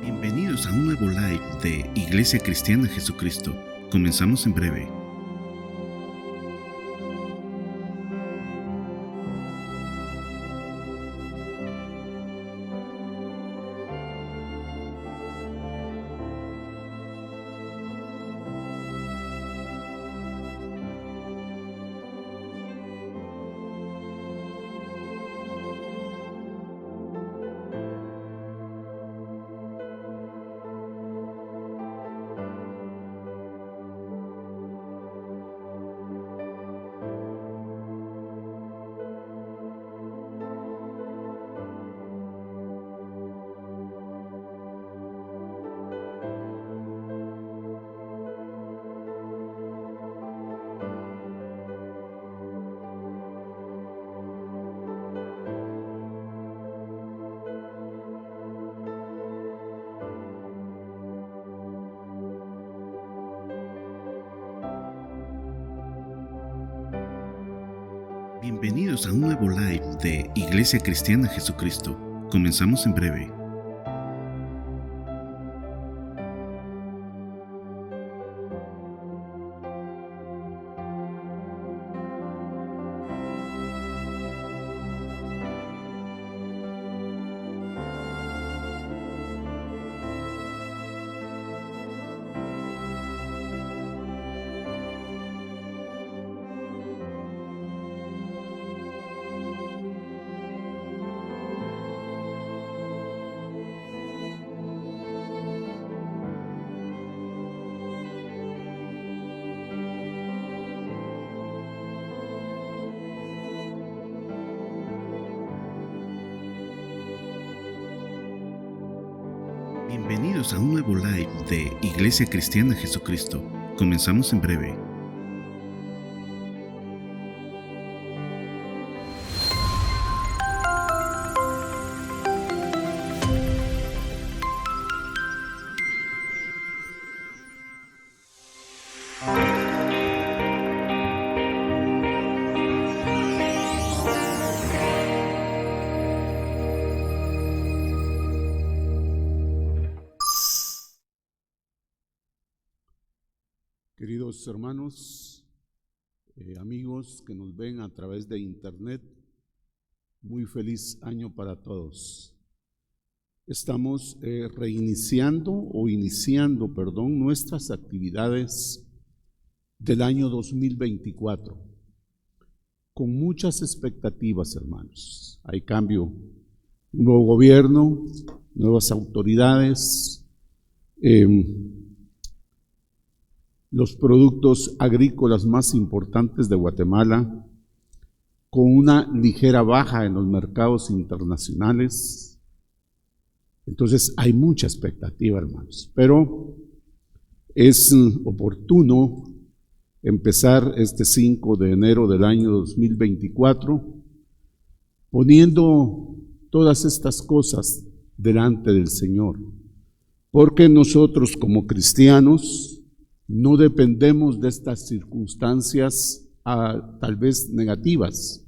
Bienvenidos a un nuevo live de Iglesia Cristiana Jesucristo. Comenzamos en breve. Bienvenidos a un nuevo live de Iglesia Cristiana Jesucristo. Comenzamos en breve. Bienvenidos a un nuevo live de Iglesia Cristiana Jesucristo. Comenzamos en breve. Queridos hermanos, amigos que nos ven a través de internet, muy feliz año para todos. Estamos iniciando nuestras actividades del año 2024 con muchas expectativas, hermanos. Hay cambio, un nuevo gobierno, nuevas autoridades, los productos agrícolas más importantes de Guatemala, con una ligera baja en los mercados internacionales. Entonces hay mucha expectativa, hermanos, pero es oportuno empezar este 5 de enero del año 2024 poniendo todas estas cosas delante del Señor, porque nosotros como cristianos no dependemos de estas circunstancias tal vez negativas.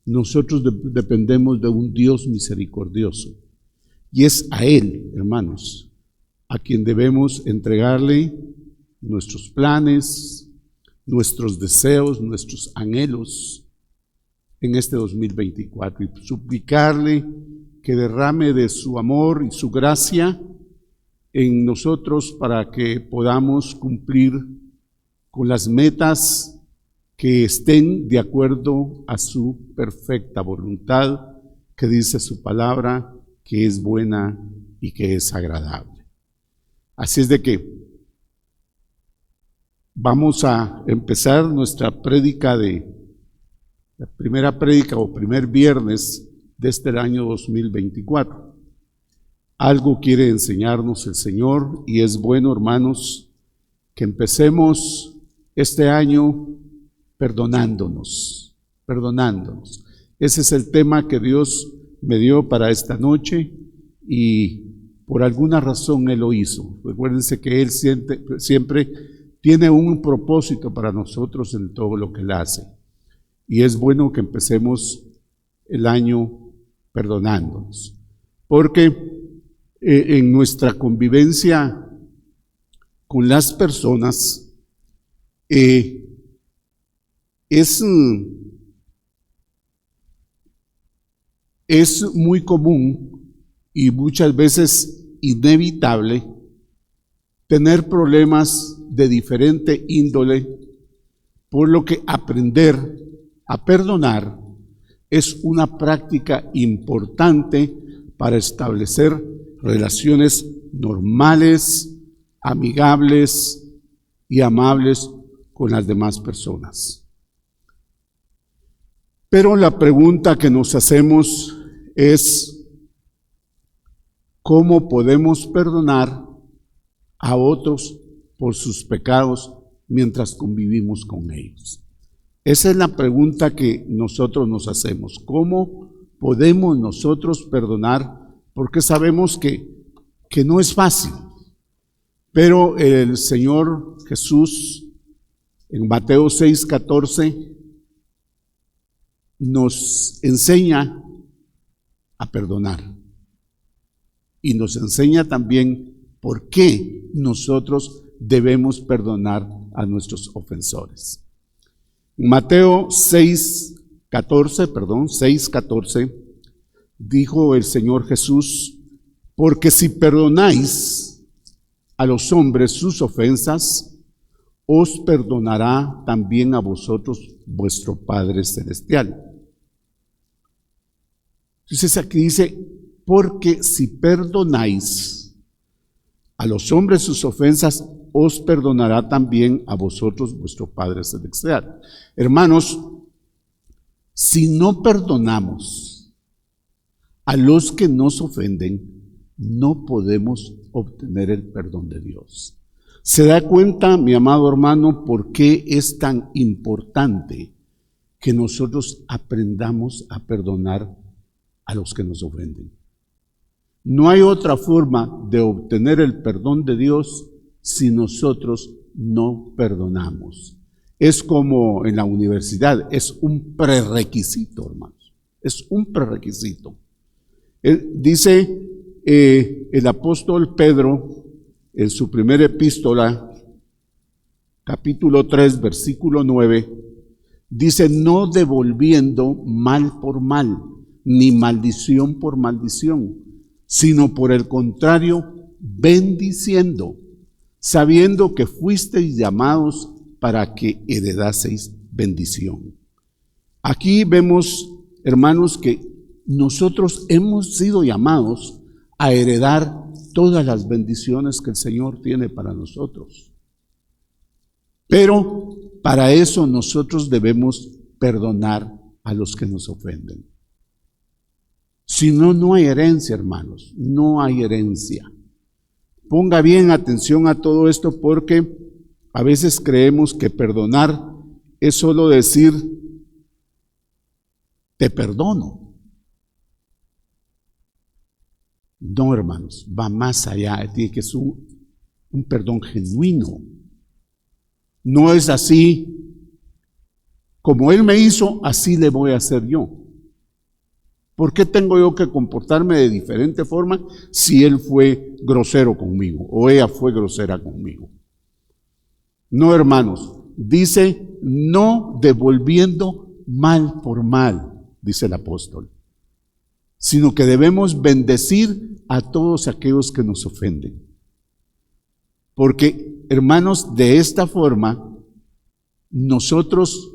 Nosotros dependemos de un Dios misericordioso. Y es a Él, hermanos, a quien debemos entregarle nuestros planes, nuestros deseos, nuestros anhelos en este 2024 y suplicarle que derrame de su amor y su gracia en nosotros para que podamos cumplir con las metas que estén de acuerdo a su perfecta voluntad, que dice su palabra, que es buena y que es agradable. Así es de que vamos a empezar nuestra prédica la primera prédica o primer viernes de este año 2024. Algo quiere enseñarnos el Señor y es bueno, hermanos, que empecemos este año perdonándonos. Ese es el tema que Dios me dio para esta noche y por alguna razón Él lo hizo. Recuérdense que Él siempre tiene un propósito para nosotros en todo lo que Él hace. Y es bueno que empecemos el año perdonándonos, porque en nuestra convivencia con las personas, es muy común y muchas veces inevitable tener problemas de diferente índole, por lo que aprender a perdonar es una práctica importante para establecer relaciones normales, amigables y amables con las demás personas. Pero la pregunta que nos hacemos es, ¿cómo podemos perdonar a otros por sus pecados mientras convivimos con ellos? Esa es la pregunta que nosotros nos hacemos. ¿Cómo podemos nosotros perdonar? Porque sabemos que no es fácil. Pero el Señor Jesús en Mateo 6:14 nos enseña a perdonar. Y nos enseña también por qué nosotros debemos perdonar a nuestros ofensores. Mateo 6:14, dijo el Señor Jesús: porque si perdonáis a los hombres sus ofensas, os perdonará también a vosotros vuestro Padre Celestial. Entonces aquí dice, porque si perdonáis a los hombres sus ofensas, os perdonará también a vosotros vuestro Padre Celestial. Hermanos, si no perdonamos a los que nos ofenden, no podemos obtener el perdón de Dios. ¿Se da cuenta, mi amado hermano, por qué es tan importante que nosotros aprendamos a perdonar a los que nos ofenden? No hay otra forma de obtener el perdón de Dios si nosotros no perdonamos. Es como en la universidad, es un prerequisito, hermanos. Es un prerequisito. Dice el apóstol Pedro en su primera epístola, capítulo 3, versículo 9, dice: no devolviendo mal por mal, ni maldición por maldición, sino por el contrario, bendiciendo, sabiendo que fuisteis llamados para que heredaseis bendición. Aquí vemos, hermanos, que nosotros hemos sido llamados a heredar todas las bendiciones que el Señor tiene para nosotros. Pero para eso nosotros debemos perdonar a los que nos ofenden. Si no, no hay herencia, hermanos, no hay herencia. Ponga bien atención a todo esto, porque a veces creemos que perdonar es solo decir, te perdono. No, hermanos, va más allá, tiene que ser un perdón genuino. No es así, como Él me hizo, así le voy a hacer yo. ¿Por qué tengo yo que comportarme de diferente forma si Él fue grosero conmigo o ella fue grosera conmigo? No, hermanos, dice, no devolviendo mal por mal, dice el apóstol, sino que debemos bendecir a todos aquellos que nos ofenden. Porque, hermanos, de esta forma, nosotros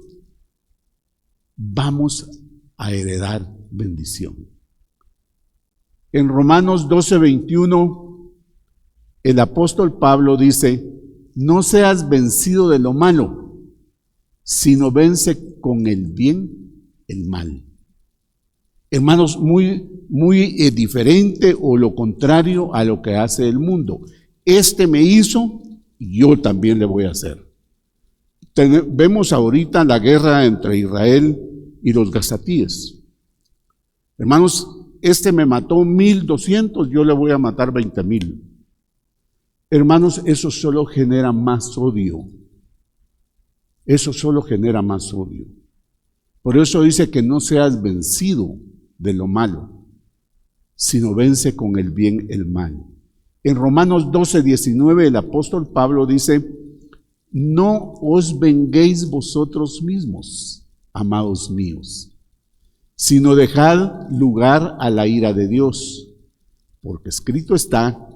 vamos a heredar bendición. En Romanos 12:21, el apóstol Pablo dice: no seas vencido de lo malo, sino vence con el bien el mal. Hermanos, muy diferente o lo contrario a lo que hace el mundo. Este me hizo, yo también le voy a hacer. Vemos ahorita la guerra entre Israel y los gazatíes. Hermanos, este me mató 1,200, yo le voy a matar 20,000. Hermanos, eso solo genera más odio. Eso solo genera más odio. Por eso dice que no seas vencido de lo malo, sino vence con el bien el mal. En Romanos 12:19 el apóstol Pablo dice: no os venguéis vosotros mismos, amados míos, sino dejad lugar a la ira de Dios, porque escrito está: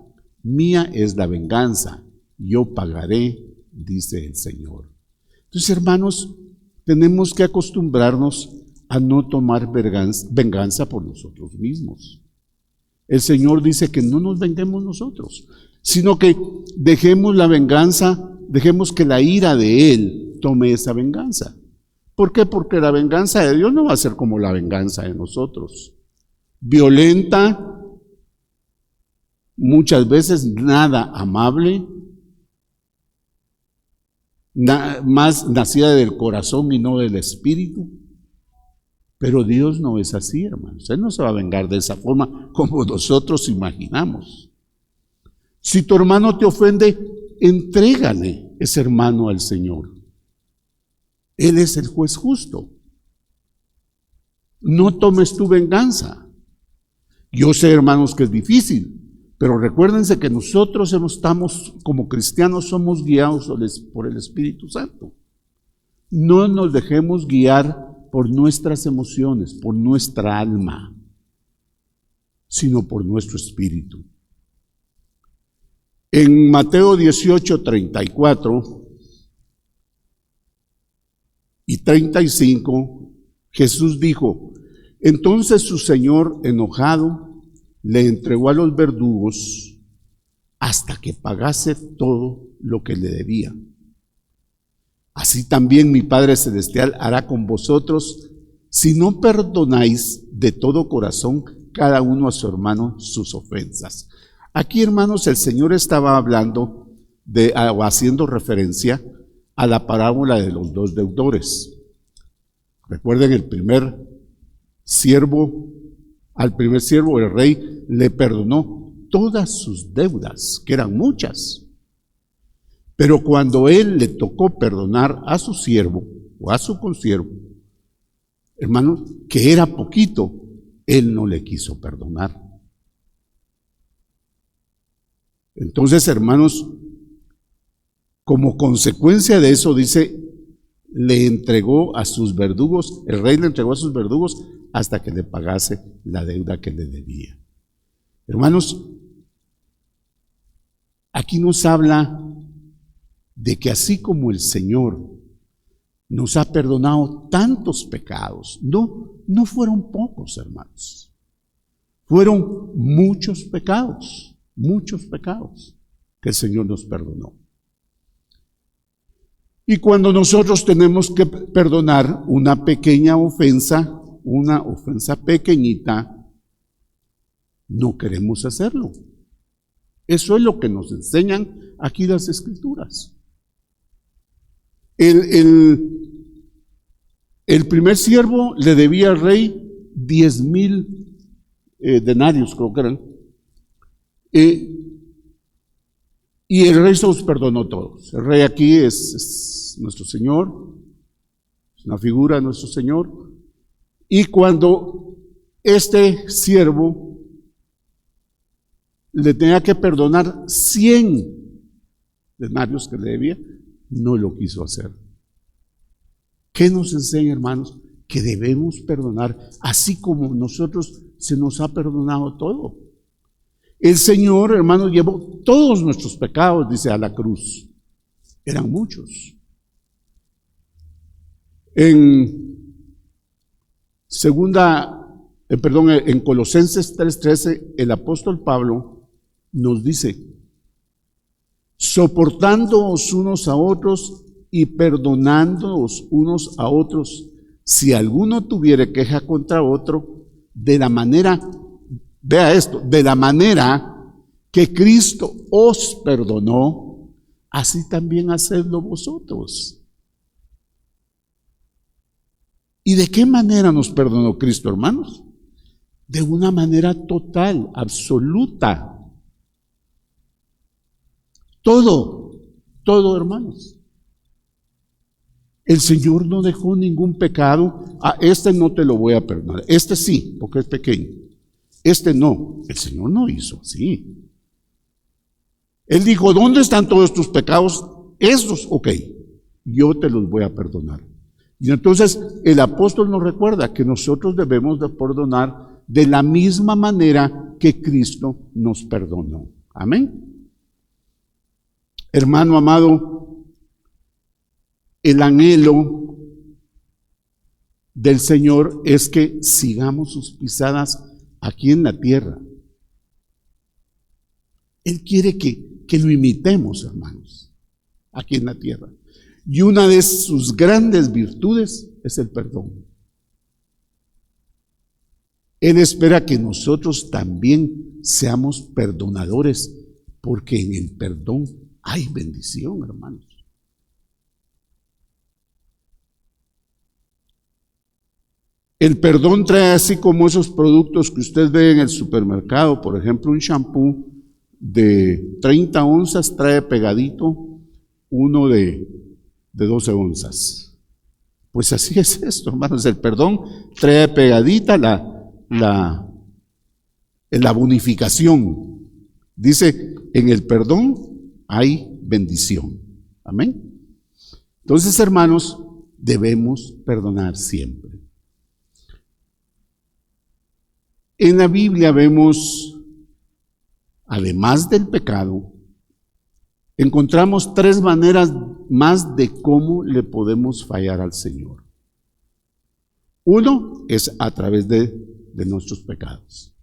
mía es la venganza, yo pagaré, dice el Señor. Entonces, hermanos, tenemos que acostumbrarnos a no tomar venganza por nosotros mismos. El Señor dice que no nos vengemos nosotros, sino que dejemos la venganza, dejemos que la ira de Él tome esa venganza. ¿Por qué? Porque la venganza de Dios no va a ser como la venganza de nosotros. Violenta, muchas veces nada amable, más nacida del corazón y no del espíritu. Pero Dios no es así, hermanos. Él no se va a vengar de esa forma como nosotros imaginamos. Si tu hermano te ofende, entrégale ese hermano al Señor. Él es el juez justo. No tomes tu venganza. Yo sé, hermanos, que es difícil, pero recuérdense que nosotros estamos, como cristianos, somos guiados por el Espíritu Santo. No nos dejemos guiar por nuestras emociones, por nuestra alma, sino por nuestro espíritu. En Mateo 18:34 y 35, Jesús dijo: entonces su Señor, enojado, le entregó a los verdugos hasta que pagase todo lo que le debía. Así también mi Padre Celestial hará con vosotros si no perdonáis de todo corazón cada uno a su hermano sus ofensas. Aquí, hermanos, el Señor estaba hablando o haciendo referencia a la parábola de los dos deudores. Recuerden, al primer siervo el rey le perdonó todas sus deudas, que eran muchas. Pero cuando él le tocó perdonar a su siervo o a su consiervo, hermanos, que era poquito, él no le quiso perdonar. Entonces, hermanos, como consecuencia de eso, dice, le entregó a sus verdugos, el rey le entregó a sus verdugos hasta que le pagase la deuda que le debía. Hermanos, aquí nos habla de que así como el Señor nos ha perdonado tantos pecados, no fueron pocos, hermanos, fueron muchos pecados que el Señor nos perdonó. Y cuando nosotros tenemos que perdonar una pequeña ofensa, una ofensa pequeñita, no queremos hacerlo. Eso es lo que nos enseñan aquí las Escrituras. El primer siervo le debía al rey 10,000 denarios, creo que eran. Y el rey se los perdonó todos. El rey aquí es nuestro Señor, es una figura de nuestro Señor. Y cuando este siervo le tenía que perdonar 100 denarios que le debía, no lo quiso hacer. ¿Qué nos enseña, hermanos? Que debemos perdonar, así como nosotros se nos ha perdonado todo. El Señor, hermanos, llevó todos nuestros pecados, dice, a la cruz. Eran muchos. En Colosenses 3:13, el apóstol Pablo nos dice: soportándoos unos a otros y perdonándoos unos a otros, si alguno tuviere queja contra otro, de la manera, vea esto, de la manera que Cristo os perdonó, así también hacedlo vosotros. ¿Y de qué manera nos perdonó Cristo, hermanos? De una manera total, absoluta. Todo, hermanos. El Señor no dejó ningún pecado. Este no te lo voy a perdonar. Este sí, porque es pequeño. no, el Señor no hizo así. Él dijo, ¿dónde están todos tus pecados? Esos, ok, yo te los voy a perdonar. Y entonces el apóstol nos recuerda que nosotros debemos de perdonar de la misma manera que Cristo nos perdonó. Amén. Hermano amado, el anhelo del Señor es que sigamos sus pisadas aquí en la tierra. Él quiere que lo imitemos, hermanos, aquí en la tierra. Y una de sus grandes virtudes es el perdón. Él espera que nosotros también seamos perdonadores, porque en el perdón hay bendición, hermanos. El perdón trae así como esos productos que usted ve en el supermercado, por ejemplo, un shampoo de 30 onzas trae pegadito uno de 12 onzas. Pues así es esto, hermanos. El perdón trae pegadita la bonificación. Dice, en el perdón hay bendición. Amén. Entonces, hermanos, debemos perdonar siempre. En la Biblia vemos, además del pecado, encontramos 3 maneras más de cómo le podemos fallar al Señor. Uno es a través de nuestros pecados.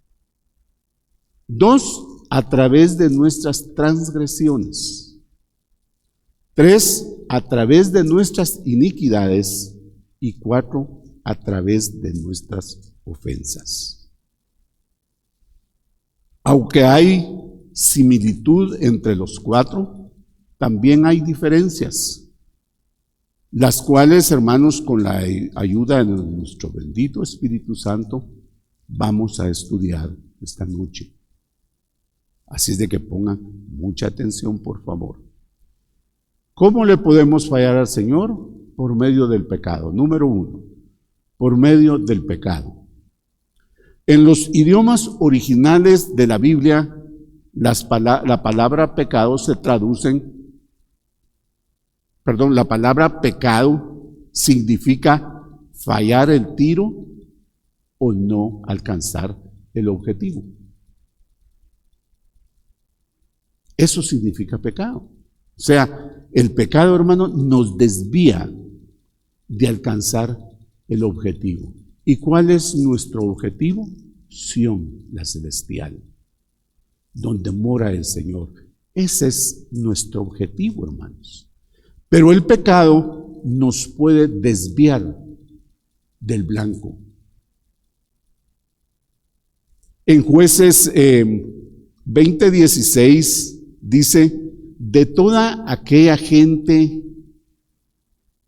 2, a través de nuestras transgresiones. 3, a través de nuestras iniquidades. Y 4, a través de nuestras ofensas. Aunque hay similitud entre los 4, también hay diferencias, las cuales, hermanos, con la ayuda de nuestro bendito Espíritu Santo, vamos a estudiar esta noche. Así es de que pongan mucha atención, por favor. ¿Cómo le podemos fallar al Señor? Por medio del pecado. Número 1, por medio del pecado. En los idiomas originales de la Biblia, la palabra pecado se traducen, la palabra pecado significa fallar el tiro o no alcanzar el objetivo. Eso significa pecado. O sea, el pecado, hermano, nos desvía de alcanzar el objetivo. ¿Y cuál es nuestro objetivo? Sión, la celestial, donde mora el Señor. Ese es nuestro objetivo, hermanos. Pero el pecado nos puede desviar del blanco. En Jueces 20:16 dice, de toda aquella gente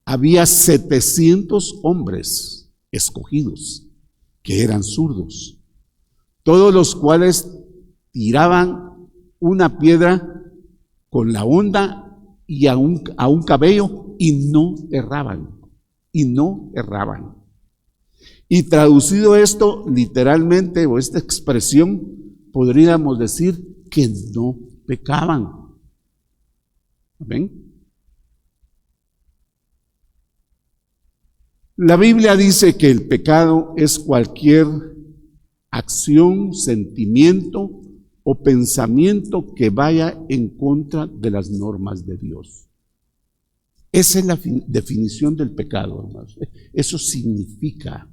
había 700 hombres escogidos, que eran zurdos, todos los cuales tiraban una piedra con la honda y a un cabello y no erraban. Y traducido esto literalmente, o esta expresión, podríamos decir que no pecaban. ¿Ven? La Biblia dice que el pecado es cualquier acción, sentimiento o pensamiento que vaya en contra de las normas de Dios. Esa es la definición del pecado, hermanos. Eso significa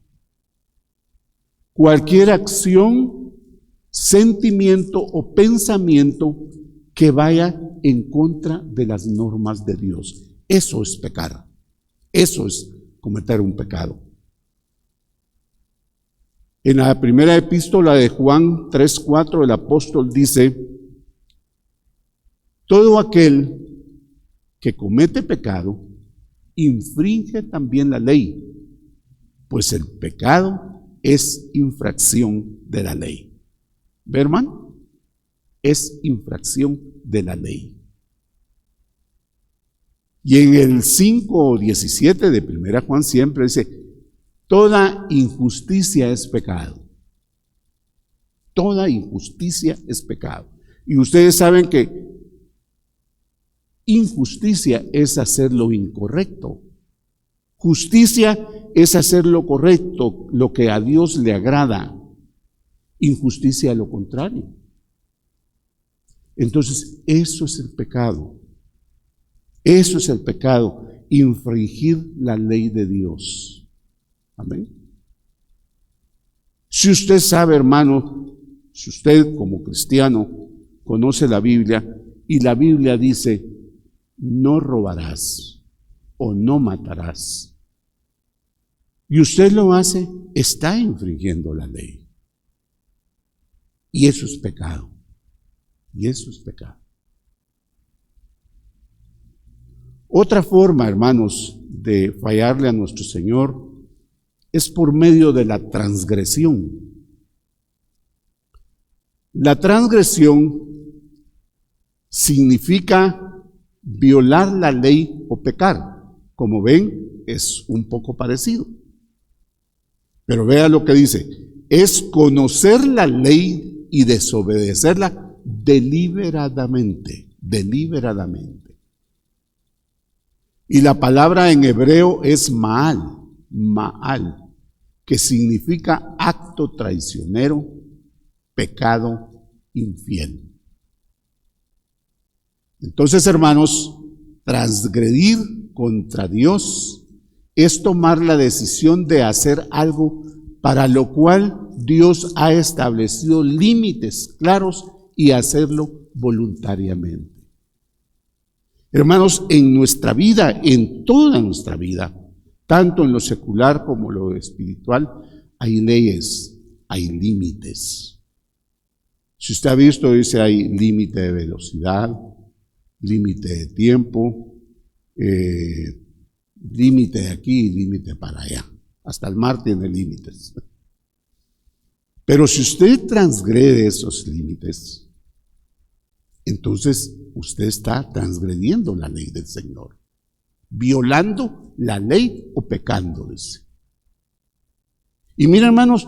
cualquier acción, sentimiento o pensamiento que vaya en contra de las normas de Dios. Eso es pecar. Eso es cometer un pecado. En la primera epístola de Juan 3:4, el apóstol dice, todo aquel que comete pecado infringe también la ley, pues el pecado es infracción de la ley. ¿Ve, hermano? Es infracción de la ley. Y en el 5:17 de 1 Juan siempre dice, toda injusticia es pecado. Toda injusticia es pecado. Y ustedes saben que injusticia es hacer lo incorrecto. Justicia es hacer lo correcto, lo que a Dios le agrada. Injusticia lo contrario. Entonces, eso es el pecado. Eso es el pecado, infringir la ley de Dios. Amén. Si usted sabe, hermano, si usted como cristiano conoce la Biblia y la Biblia dice, no robarás o no matarás, y usted lo hace, está infringiendo la ley. Y eso es pecado. Y eso es pecado. Otra forma, hermanos, de fallarle a nuestro Señor es por medio de la transgresión. La transgresión significa violar la ley o pecar. Como ven, es un poco parecido. Pero vea lo que dice, es conocer la ley y desobedecerla deliberadamente, deliberadamente. Y la palabra en hebreo es ma'al, que significa acto traicionero, pecado infiel. Entonces, hermanos, transgredir contra Dios es tomar la decisión de hacer algo para lo cual Dios ha establecido límites claros y hacerlo voluntariamente. Hermanos, en nuestra vida, en toda nuestra vida, tanto en lo secular como en lo espiritual, hay leyes, hay límites. Si usted ha visto, dice, hay límite de velocidad, límite de tiempo, límite de aquí y límite para allá. Hasta el mar tiene límites. Pero si usted transgrede esos límites, entonces usted está transgrediendo la ley del Señor, violando la ley o pecando, dice. Y mira, hermanos,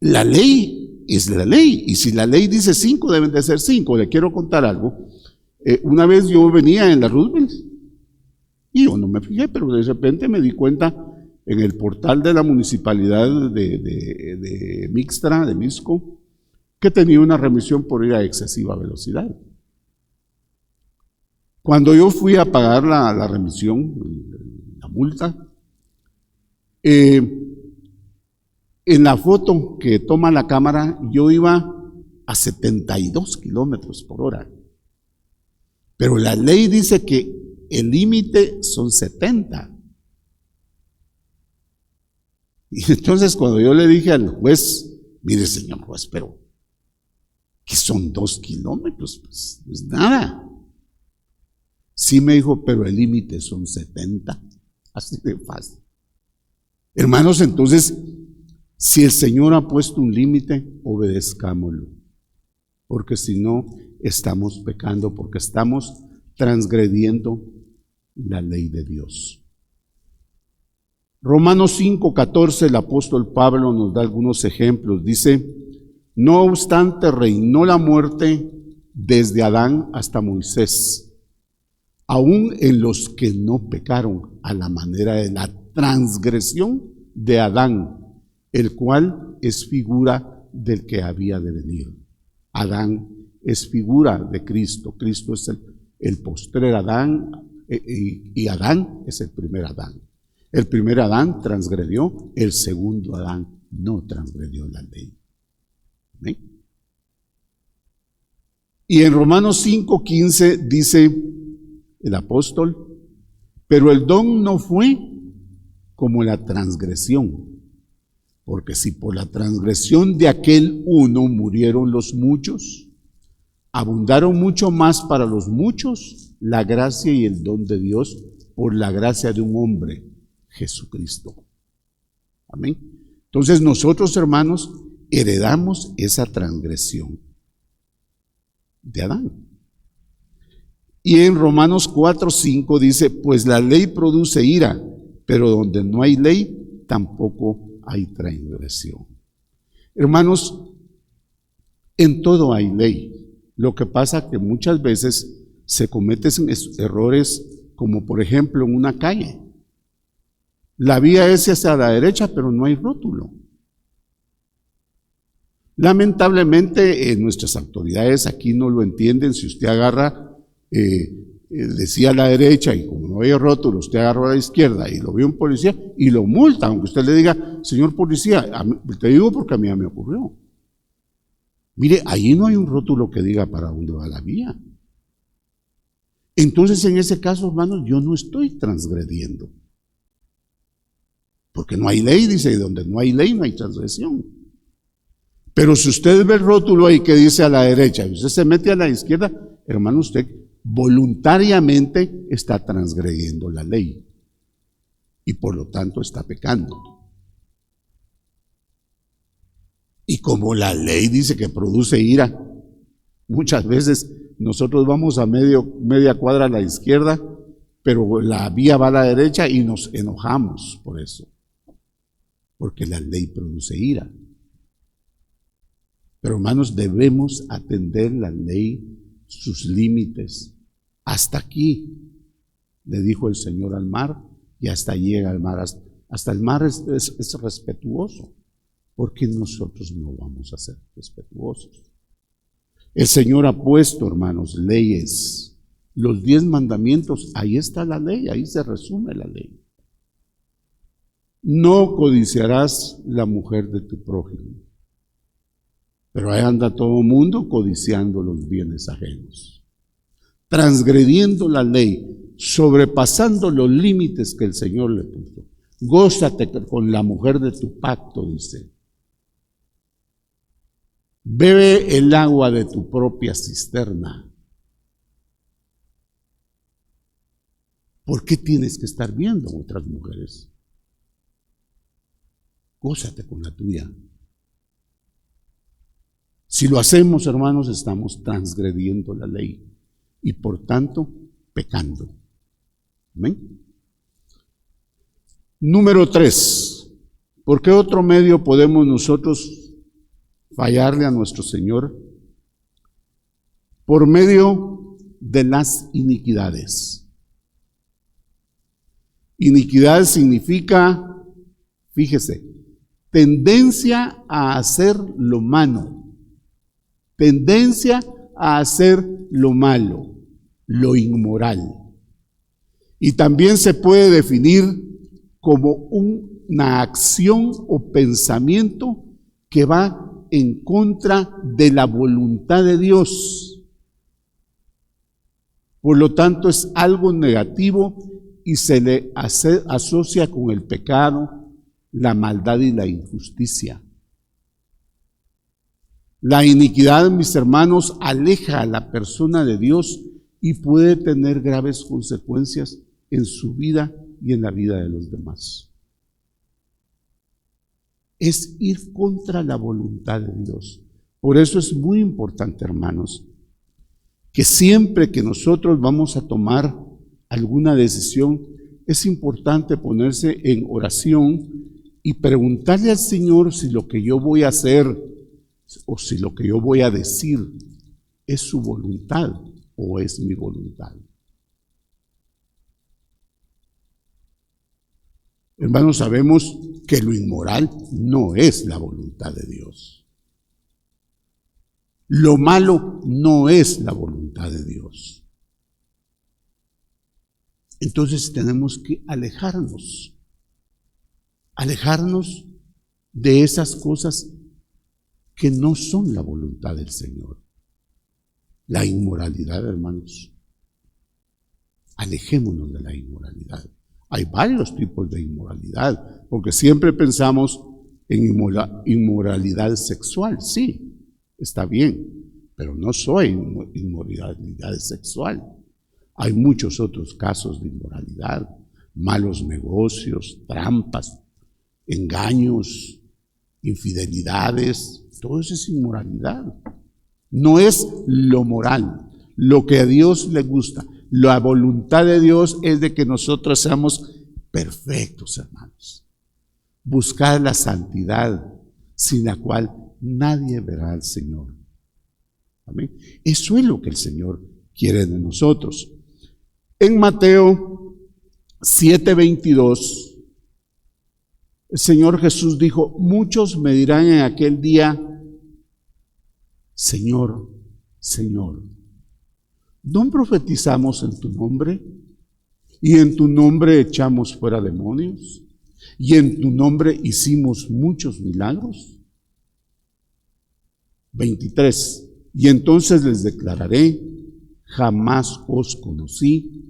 la ley es la ley, y si la ley dice 5, deben de ser 5. Le quiero contar algo. Una vez yo venía en la Roosevelt, y yo no me fijé, pero de repente me di cuenta en el portal de la municipalidad de Mixtra, de Misco, que tenía una remisión por ir a excesiva velocidad. Cuando yo fui a pagar la remisión, la multa, en la foto que toma la cámara, yo iba a 72 kilómetros por hora. Pero la ley dice que el límite son 70. Y entonces cuando yo le dije al juez, mire señor juez, pero que son 2 kilómetros, pues no es nada. Sí me dijo, pero el límite son 70. Así de fácil. Hermanos, entonces, si el Señor ha puesto un límite, obedezcámoslo. Porque si no, estamos pecando, porque estamos transgrediendo la ley de Dios. Romanos 5:14, el apóstol Pablo nos da algunos ejemplos. Dice, no obstante, reinó la muerte desde Adán hasta Moisés, aún en los que no pecaron, a la manera de la transgresión de Adán, el cual es figura del que había de venir. Adán es figura de Cristo. Cristo es el postrer Adán, y Adán es el primer Adán. El primer Adán transgredió, el segundo Adán no transgredió la ley. ¿Amén? Y en Romanos 5:15 dice el apóstol, pero el don no fue como la transgresión, porque si por la transgresión de aquel uno murieron los muchos, abundaron mucho más para los muchos la gracia y el don de Dios por la gracia de un hombre, Jesucristo. Amén. Entonces nosotros, hermanos, heredamos esa transgresión de Adán. Y en Romanos 4:5 dice, pues la ley produce ira, pero donde no hay ley, tampoco hay transgresión. Hermanos, en todo hay ley. Lo que pasa es que muchas veces se cometen errores, como por ejemplo en una calle. La vía es hacia la derecha, pero no hay rótulo. Lamentablemente, nuestras autoridades aquí no lo entienden. Si usted agarra, decía a la derecha y como no hay rótulo, usted agarra a la izquierda y lo ve un policía y lo multa, aunque usted le diga, señor policía, te digo porque a mí me ocurrió. Mire, allí no hay un rótulo que diga para dónde va la vía. Entonces, en ese caso, hermanos, yo no estoy transgrediendo. Porque no hay ley, dice, y donde no hay ley no hay transgresión. Pero si usted ve el rótulo ahí que dice a la derecha y usted se mete a la izquierda, hermano, usted voluntariamente está transgrediendo la ley y por lo tanto está pecando. Y como la ley dice que produce ira, muchas veces nosotros vamos a media cuadra a la izquierda, pero la vía va a la derecha y nos enojamos por eso, porque la ley produce ira. Pero hermanos, debemos atender la ley, sus límites. Hasta aquí, le dijo el Señor al mar, y hasta llega al mar. Hasta el mar es respetuoso, porque nosotros no vamos a ser respetuosos. El Señor ha puesto, hermanos, leyes. Los 10 mandamientos, ahí está la ley, ahí se resume la ley. No codiciarás la mujer de tu prójimo. Pero ahí anda todo el mundo codiciando los bienes ajenos, transgrediendo la ley, sobrepasando los límites que el Señor le puso. Gózate con la mujer de tu pacto, dice. Bebe el agua de tu propia cisterna. ¿Por qué tienes que estar viendo a otras mujeres? Gózate con la tuya. Si lo hacemos, hermanos, estamos transgrediendo la ley y por tanto pecando. ¿Amén? Número 3. ¿Por qué otro medio podemos nosotros fallarle a nuestro Señor? Por medio de las iniquidades. Iniquidad significa, fíjese, tendencia a hacer lo malo. Tendencia a hacer lo malo, lo inmoral. Y también se puede definir como una acción o pensamiento que va en contra de la voluntad de Dios. Por lo tanto, es algo negativo y se le asocia con el pecado, la maldad y la injusticia. La iniquidad, mis hermanos, aleja a la persona de Dios y puede tener graves consecuencias en su vida y en la vida de los demás. Es ir contra la voluntad de Dios. Por eso es muy importante, hermanos, que siempre que nosotros vamos a tomar alguna decisión, es importante ponerse en oración y preguntarle al Señor si lo que yo voy a hacer o si lo que yo voy a decir es su voluntad o es mi voluntad. Hermanos, sabemos que lo inmoral no es la voluntad de Dios. Lo malo no es la voluntad de Dios. Entonces tenemos que alejarnos de esas cosas que no son la voluntad del Señor. La inmoralidad, hermanos. Alejémonos de la inmoralidad. Hay varios tipos de inmoralidad, porque siempre pensamos en inmoralidad sexual. Sí, está bien, pero no soy inmoralidad sexual. Hay muchos otros casos de inmoralidad, malos negocios, trampas, engaños, infidelidades. Todo eso es inmoralidad. No es lo moral, lo que a Dios le gusta. La voluntad de Dios es de que nosotros seamos perfectos, hermanos. Buscar la santidad, sin la cual nadie verá al Señor. Amén. Eso es lo que el Señor quiere de nosotros. En Mateo 7:22, el Señor Jesús dijo: muchos me dirán en aquel día, Señor, Señor, ¿no profetizamos en tu nombre? ¿Y en tu nombre echamos fuera demonios? ¿Y en tu nombre hicimos muchos milagros? 23. Y entonces les declararé: jamás os conocí,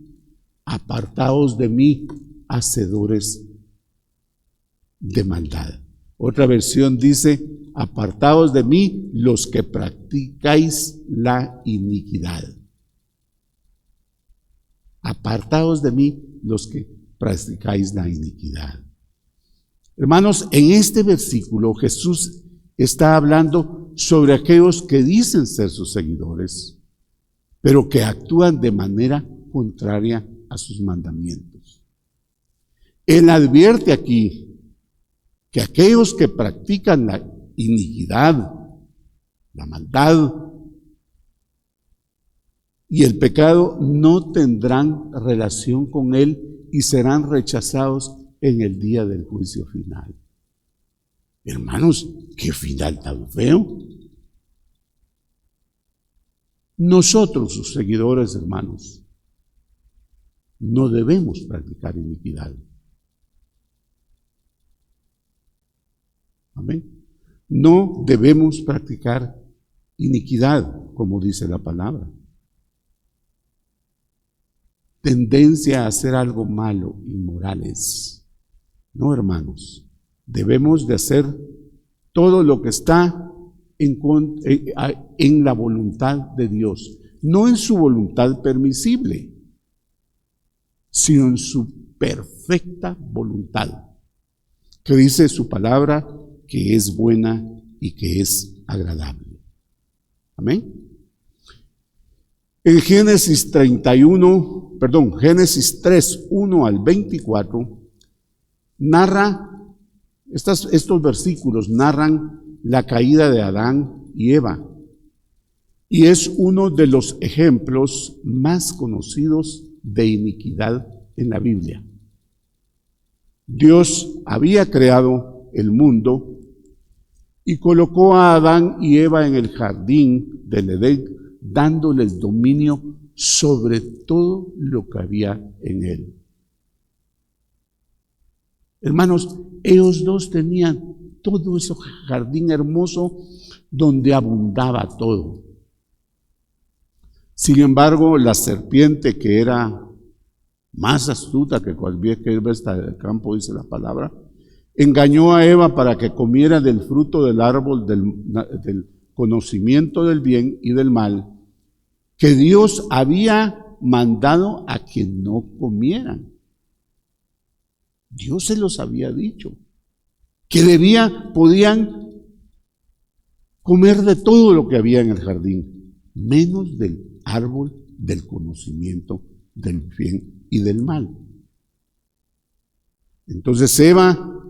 apartaos de mí, hacedores de maldad. Otra versión dice: apartaos de mí, los que practicáis la iniquidad. Apartaos de mí, los que practicáis la iniquidad. Hermanos, en este versículo Jesús está hablando sobre aquellos que dicen ser sus seguidores, pero que actúan de manera contraria a sus mandamientos. Él advierte aquí que aquellos que practican la iniquidad, la maldad y el pecado no tendrán relación con Él y serán rechazados en el día del juicio final. Hermanos, qué final tan feo. Nosotros, sus seguidores, hermanos, no debemos practicar iniquidad. Amén. No debemos practicar iniquidad, como dice la palabra. Tendencia a hacer algo malo, inmorales. No, hermanos, debemos de hacer todo lo que está en la voluntad de Dios, no en su voluntad permisible, sino en su perfecta voluntad, que dice su palabra que es buena y que es agradable. Amén. En Génesis 3, 1 al 24, estos versículos narran la caída de Adán y Eva, y es uno de los ejemplos más conocidos de iniquidad en la Biblia. Dios había creado el mundo y colocó a Adán y Eva en el jardín del Edén, dándoles dominio sobre todo lo que había en él. Hermanos, ellos dos tenían todo ese jardín hermoso donde abundaba todo. Sin embargo, la serpiente, que era más astuta que cualquier bestia del campo, dice la palabra, engañó a Eva para que comiera del fruto del árbol del conocimiento del bien y del mal, que Dios había mandado a que no comieran. Dios se los había dicho, que podían comer de todo lo que había en el jardín, menos del árbol del conocimiento del bien y del mal. Entonces Eva,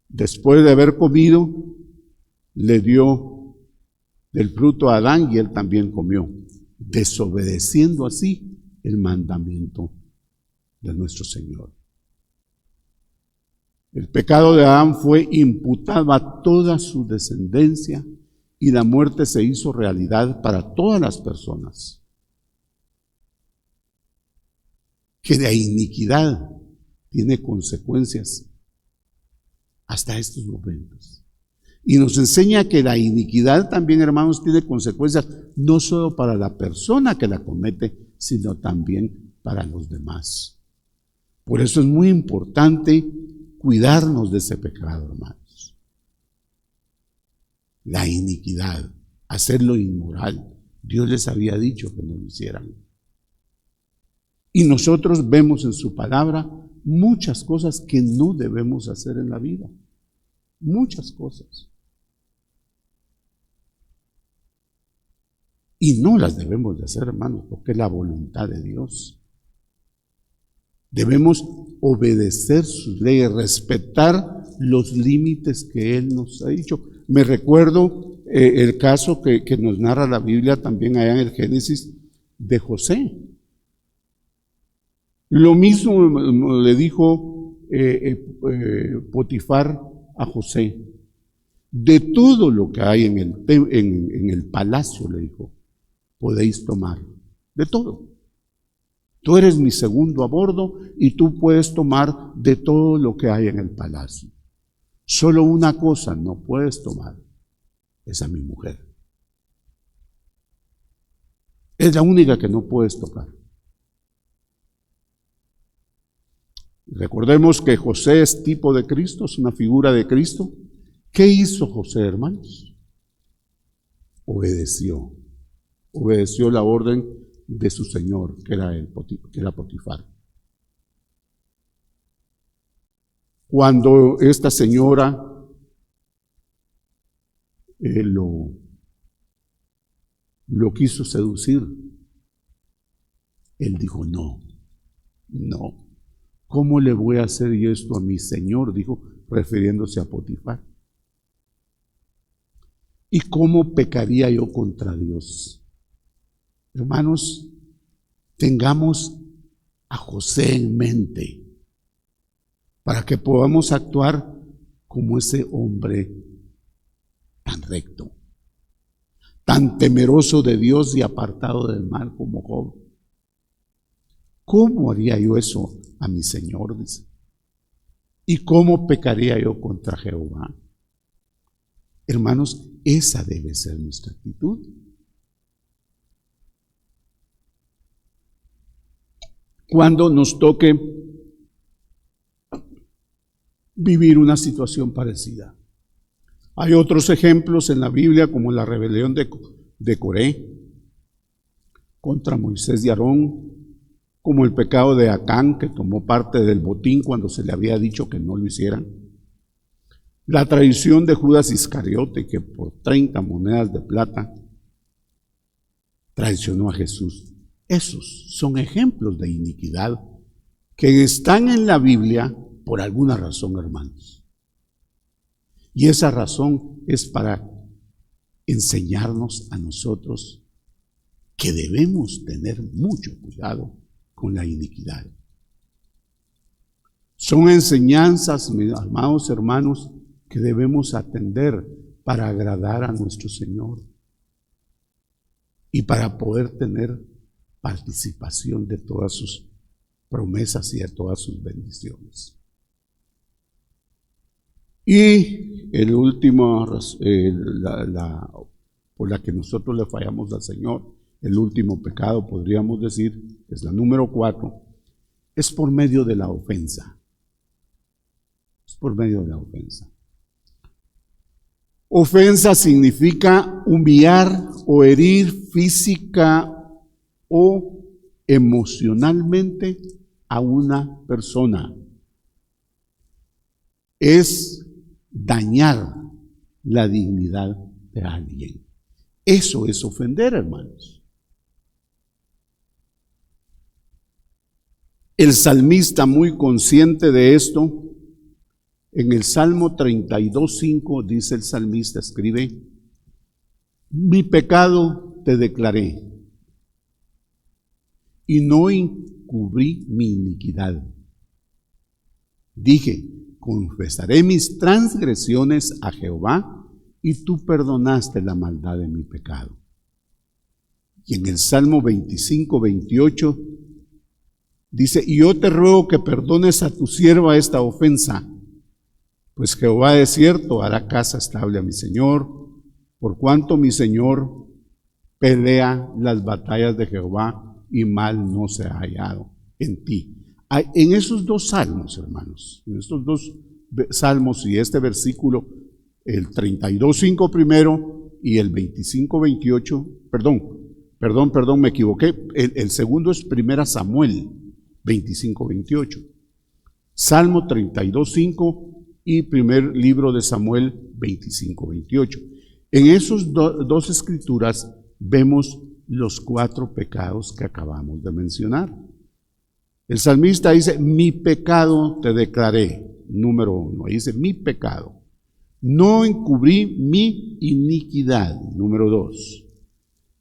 después de haber comido, le dio del fruto a Adán y él también comió, desobedeciendo así el mandamiento de nuestro Señor. El pecado de Adán fue imputado a toda su descendencia y la muerte se hizo realidad para todas las personas. Que la iniquidad tiene consecuencias hasta estos momentos. Y nos enseña que la iniquidad también, hermanos, tiene consecuencias no solo para la persona que la comete, sino también para los demás. Por eso es muy importante cuidarnos de ese pecado, hermanos. La iniquidad, hacerlo inmoral. Dios les había dicho que no lo hicieran. Y nosotros vemos en su palabra muchas cosas que no debemos hacer en la vida. Muchas cosas. Y no las debemos de hacer, hermanos, porque es la voluntad de Dios. Debemos obedecer sus leyes, respetar los límites que Él nos ha dicho, Me recuerdo el caso que nos narra la Biblia también allá en el Génesis de José. Lo mismo le dijo Potifar a José. De todo lo que hay en el palacio, le dijo, podéis tomar. De todo. Tú eres mi segundo a bordo y tú puedes tomar de todo lo que hay en el palacio. Solo una cosa no puedes tomar, es a mi mujer. Es la única que no puedes tocar. Recordemos que José es tipo de Cristo, es una figura de Cristo. ¿Qué hizo José, hermanos? Obedeció la orden de su señor, que era Potifar. Cuando esta señora lo quiso seducir, él dijo, no, ¿cómo le voy a hacer yo esto a mi señor? Dijo, refiriéndose a Potifar. ¿Y cómo pecaría yo contra Dios? Hermanos, tengamos a José en mente para que podamos actuar como ese hombre tan recto, tan temeroso de Dios y apartado del mal como Job. ¿Cómo haría yo eso a mi Señor? Dice. ¿Y cómo pecaría yo contra Jehová? Hermanos, esa debe ser nuestra actitud. Cuando nos toque vivir una situación parecida. Hay otros ejemplos en la Biblia, como la rebelión de Coré contra Moisés y Aarón, como el pecado de Acán, que tomó parte del botín cuando se le había dicho que no lo hicieran. La traición de Judas Iscariote, que por 30 monedas de plata traicionó a Jesús. Esos son ejemplos de iniquidad que están en la Biblia por alguna razón, hermanos. Y esa razón es para enseñarnos a nosotros que debemos tener mucho cuidado con la iniquidad. Son enseñanzas, mis amados hermanos, que debemos atender para agradar a nuestro Señor y para poder tener participación de todas sus promesas y de todas sus bendiciones. Y el último, por la que nosotros le fallamos al Señor, el último pecado, podríamos decir, es la número 4, es por medio de la ofensa. Es por medio de la ofensa. Ofensa significa humillar o herir física o emocionalmente a una persona. Es dañar la dignidad de alguien. Eso es ofender, hermanos. El salmista, muy consciente de esto, en el Salmo 32:5 dice el salmista, escribe, mi pecado te declaré y no encubrí mi iniquidad. Dije, confesaré mis transgresiones a Jehová y tú perdonaste la maldad de mi pecado. Y en el Salmo 25:28 dice, y yo te ruego que perdones a tu sierva esta ofensa, pues Jehová de cierto hará casa estable a mi Señor, por cuanto mi Señor pelea las batallas de Jehová y mal no se ha hallado en ti. En esos dos salmos, hermanos, en estos dos salmos y este versículo, el 32:5 primero y el 25:28, perdón, me equivoqué, el segundo es 1 Samuel 25:28, Salmo 32:5 y primer libro de Samuel 25:28. En esos dos escrituras vemos los 4 pecados que acabamos de mencionar. El salmista dice, mi pecado te declaré, número 1, dice mi pecado. No encubrí mi iniquidad. Número 2.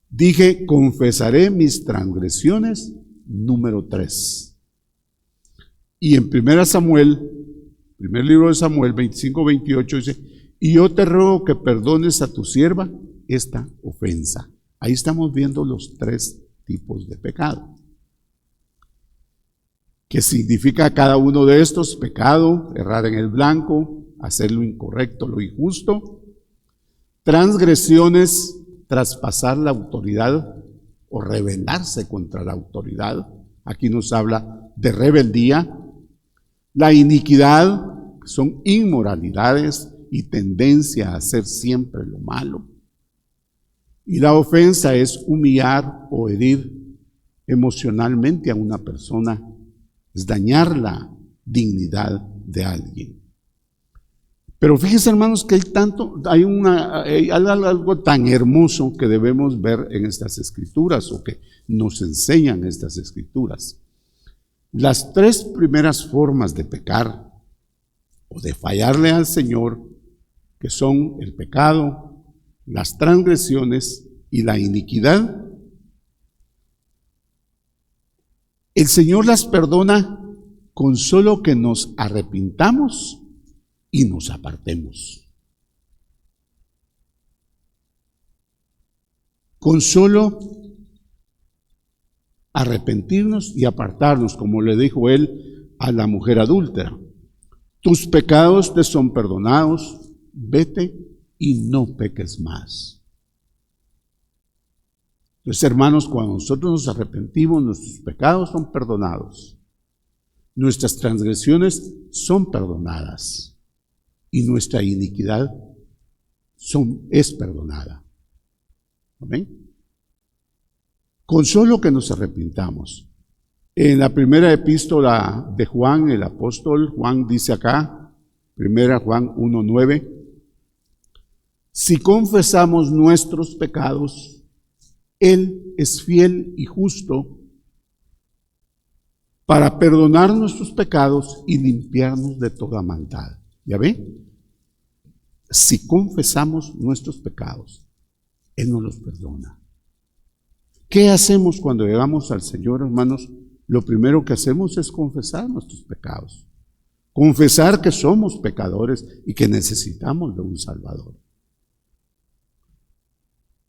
Dije, confesaré mis transgresiones. Número 3. Y en 1 Samuel, primer libro de Samuel, 25-28, dice, y yo te ruego que perdones a tu sierva esta ofensa. Ahí estamos viendo los 3 tipos de pecado. ¿Qué significa cada uno de estos? Pecado, errar en el blanco, hacer lo incorrecto, lo injusto. Transgresiones, traspasar la autoridad o rebelarse contra la autoridad. Aquí nos habla de rebeldía. La iniquidad, son inmoralidades y tendencia a hacer siempre lo malo. Y la ofensa es humillar o herir emocionalmente a una persona, es dañar la dignidad de alguien. Pero fíjense, hermanos, que hay algo tan hermoso que debemos ver en estas escrituras, o que nos enseñan estas escrituras. Las 3 primeras formas de pecar o de fallarle al Señor, que son el pecado, las transgresiones y la iniquidad, el Señor las perdona con solo que nos arrepintamos y nos apartemos. Con solo arrepentirnos y apartarnos, como le dijo él a la mujer adúltera. Tus pecados te son perdonados, vete y no peques más. Entonces, hermanos, cuando nosotros nos arrepentimos, nuestros pecados son perdonados, nuestras transgresiones son perdonadas y nuestra iniquidad es perdonada. ¿Amén? Con solo que nos arrepintamos. En la primera epístola de Juan, el apóstol Juan dice acá, 1 Juan 1:9, si confesamos nuestros pecados, Él es fiel y justo para perdonar nuestros pecados y limpiarnos de toda maldad. ¿Ya ve? Si confesamos nuestros pecados, Él nos los perdona. ¿Qué hacemos cuando llegamos al Señor, hermanos? Lo primero que hacemos es confesar nuestros pecados. Confesar que somos pecadores y que necesitamos de un Salvador.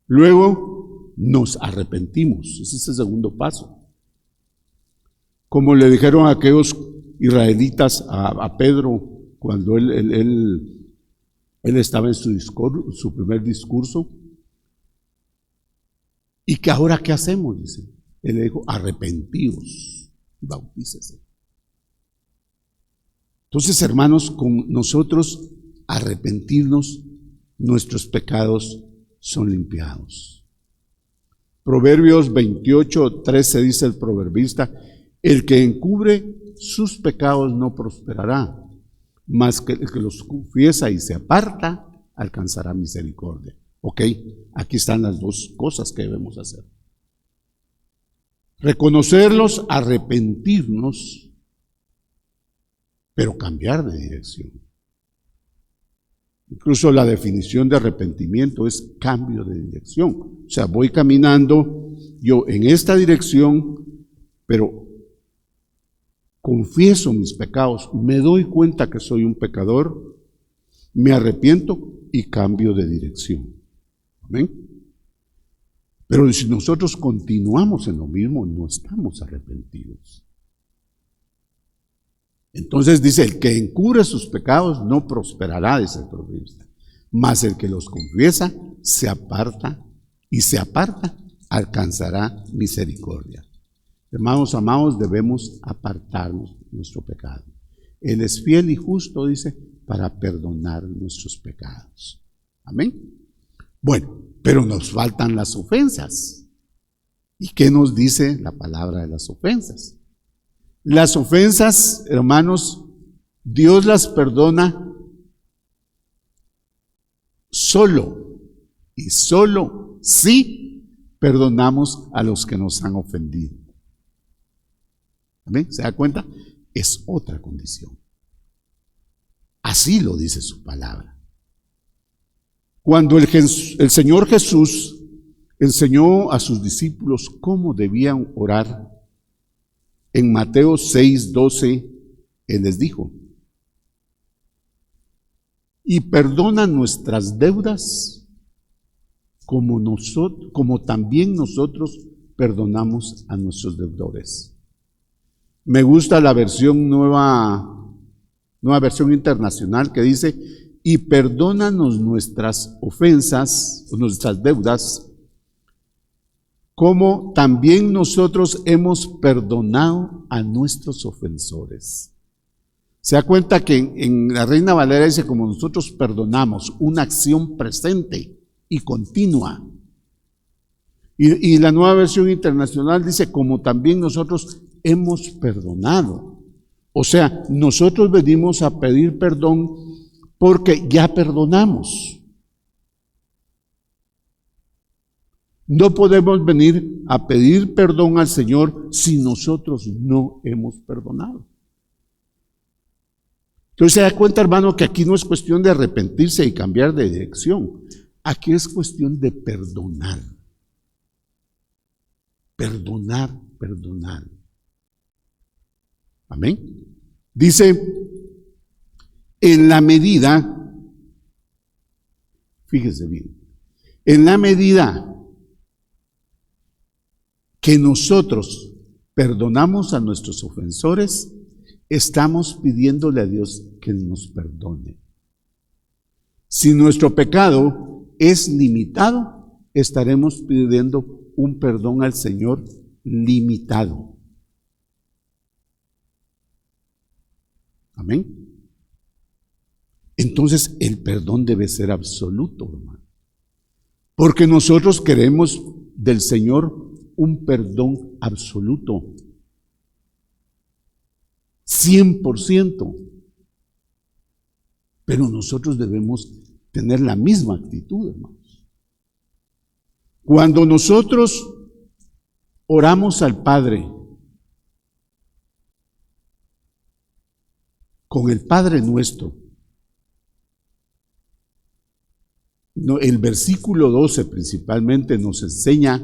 Luego nos arrepentimos. Ese es el segundo paso. Como le dijeron a aquellos israelitas a Pedro cuando él estaba en su primer discurso. ¿Y que ahora qué hacemos? Dice. Él le dijo, arrepentíos y bautícese. Entonces, hermanos, con nosotros arrepentirnos, nuestros pecados son limpiados. Proverbios 28:13 dice el proverbista, el que encubre sus pecados no prosperará, mas que el que los confiesa y se aparta alcanzará misericordia. Ok, aquí están las 2 cosas que debemos hacer. Reconocerlos, arrepentirnos, pero cambiar de dirección. Incluso la definición de arrepentimiento es cambio de dirección. O sea, voy caminando yo en esta dirección, pero confieso mis pecados, me doy cuenta que soy un pecador, me arrepiento y cambio de dirección. ¿Amén? Pero si nosotros continuamos en lo mismo, no estamos arrepentidos. Entonces dice, el que encubre sus pecados no prosperará, dice el proverbista, mas el que los confiesa se aparta y se aparta alcanzará misericordia. Hermanos amados, debemos apartarnos de nuestro pecado. Él es fiel y justo, dice, para perdonar nuestros pecados. Amén. Bueno, pero nos faltan las ofensas. ¿Y qué nos dice la palabra de las ofensas? Las ofensas, hermanos, Dios las perdona solo y solo si perdonamos a los que nos han ofendido. ¿Amén? ¿Se da cuenta? Es otra condición. Así lo dice su palabra. Cuando el Señor Jesús enseñó a sus discípulos cómo debían orar, en Mateo 6:12, Él les dijo: y perdona nuestras deudas como también nosotros perdonamos a nuestros deudores. Me gusta la versión nueva versión internacional, que dice: y perdónanos nuestras ofensas, nuestras deudas, como también nosotros hemos perdonado a nuestros ofensores. Se da cuenta que en la Reina Valera dice: como nosotros perdonamos, una acción presente y continua. Y la nueva versión internacional dice: como también nosotros hemos perdonado. O sea, nosotros venimos a pedir perdón porque ya perdonamos. No podemos venir a pedir perdón al Señor si nosotros no hemos perdonado. Entonces se da cuenta, hermano, que aquí no es cuestión de arrepentirse y cambiar de dirección. Aquí es cuestión de perdonar. Perdonar, perdonar. Amén. Dice: en la medida, fíjese bien, en la medida que nosotros perdonamos a nuestros ofensores, estamos pidiéndole a Dios que nos perdone. Si nuestro pecado es limitado, estaremos pidiendo un perdón al Señor limitado. Amén. Entonces el perdón debe ser absoluto, hermano. Porque nosotros queremos del Señor un perdón absoluto. 100%. Pero nosotros debemos tener la misma actitud, hermanos. Cuando nosotros oramos al Padre con el Padre Nuestro, el versículo 12 principalmente nos enseña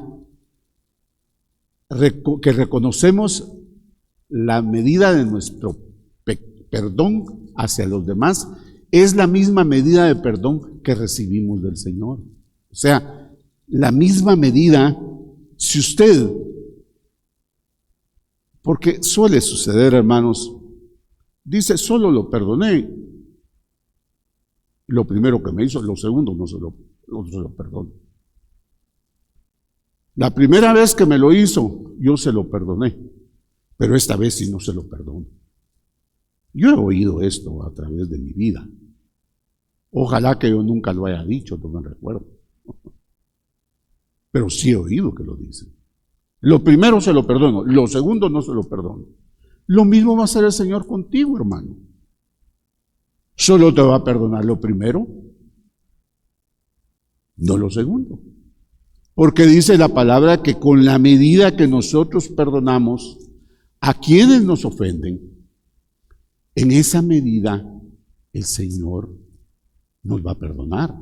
que reconocemos la medida de nuestro perdón hacia los demás, es la misma medida de perdón que recibimos del Señor. O sea, la misma medida, si usted, porque suele suceder, hermanos, dice: solo lo perdoné. Lo primero que me hizo, lo segundo no se lo perdono. La primera vez que me lo hizo, yo se lo perdoné, pero esta vez sí no se lo perdono. Yo he oído esto a través de mi vida. Ojalá que yo nunca lo haya dicho, no me recuerdo. Pero sí he oído que lo dicen. Lo primero se lo perdono, lo segundo no se lo perdono. Lo mismo va a hacer el Señor contigo, hermano. Solo te va a perdonar lo primero, no lo segundo. Porque dice la palabra que con la medida que nosotros perdonamos a quienes nos ofenden, en esa medida el Señor nos va a perdonar.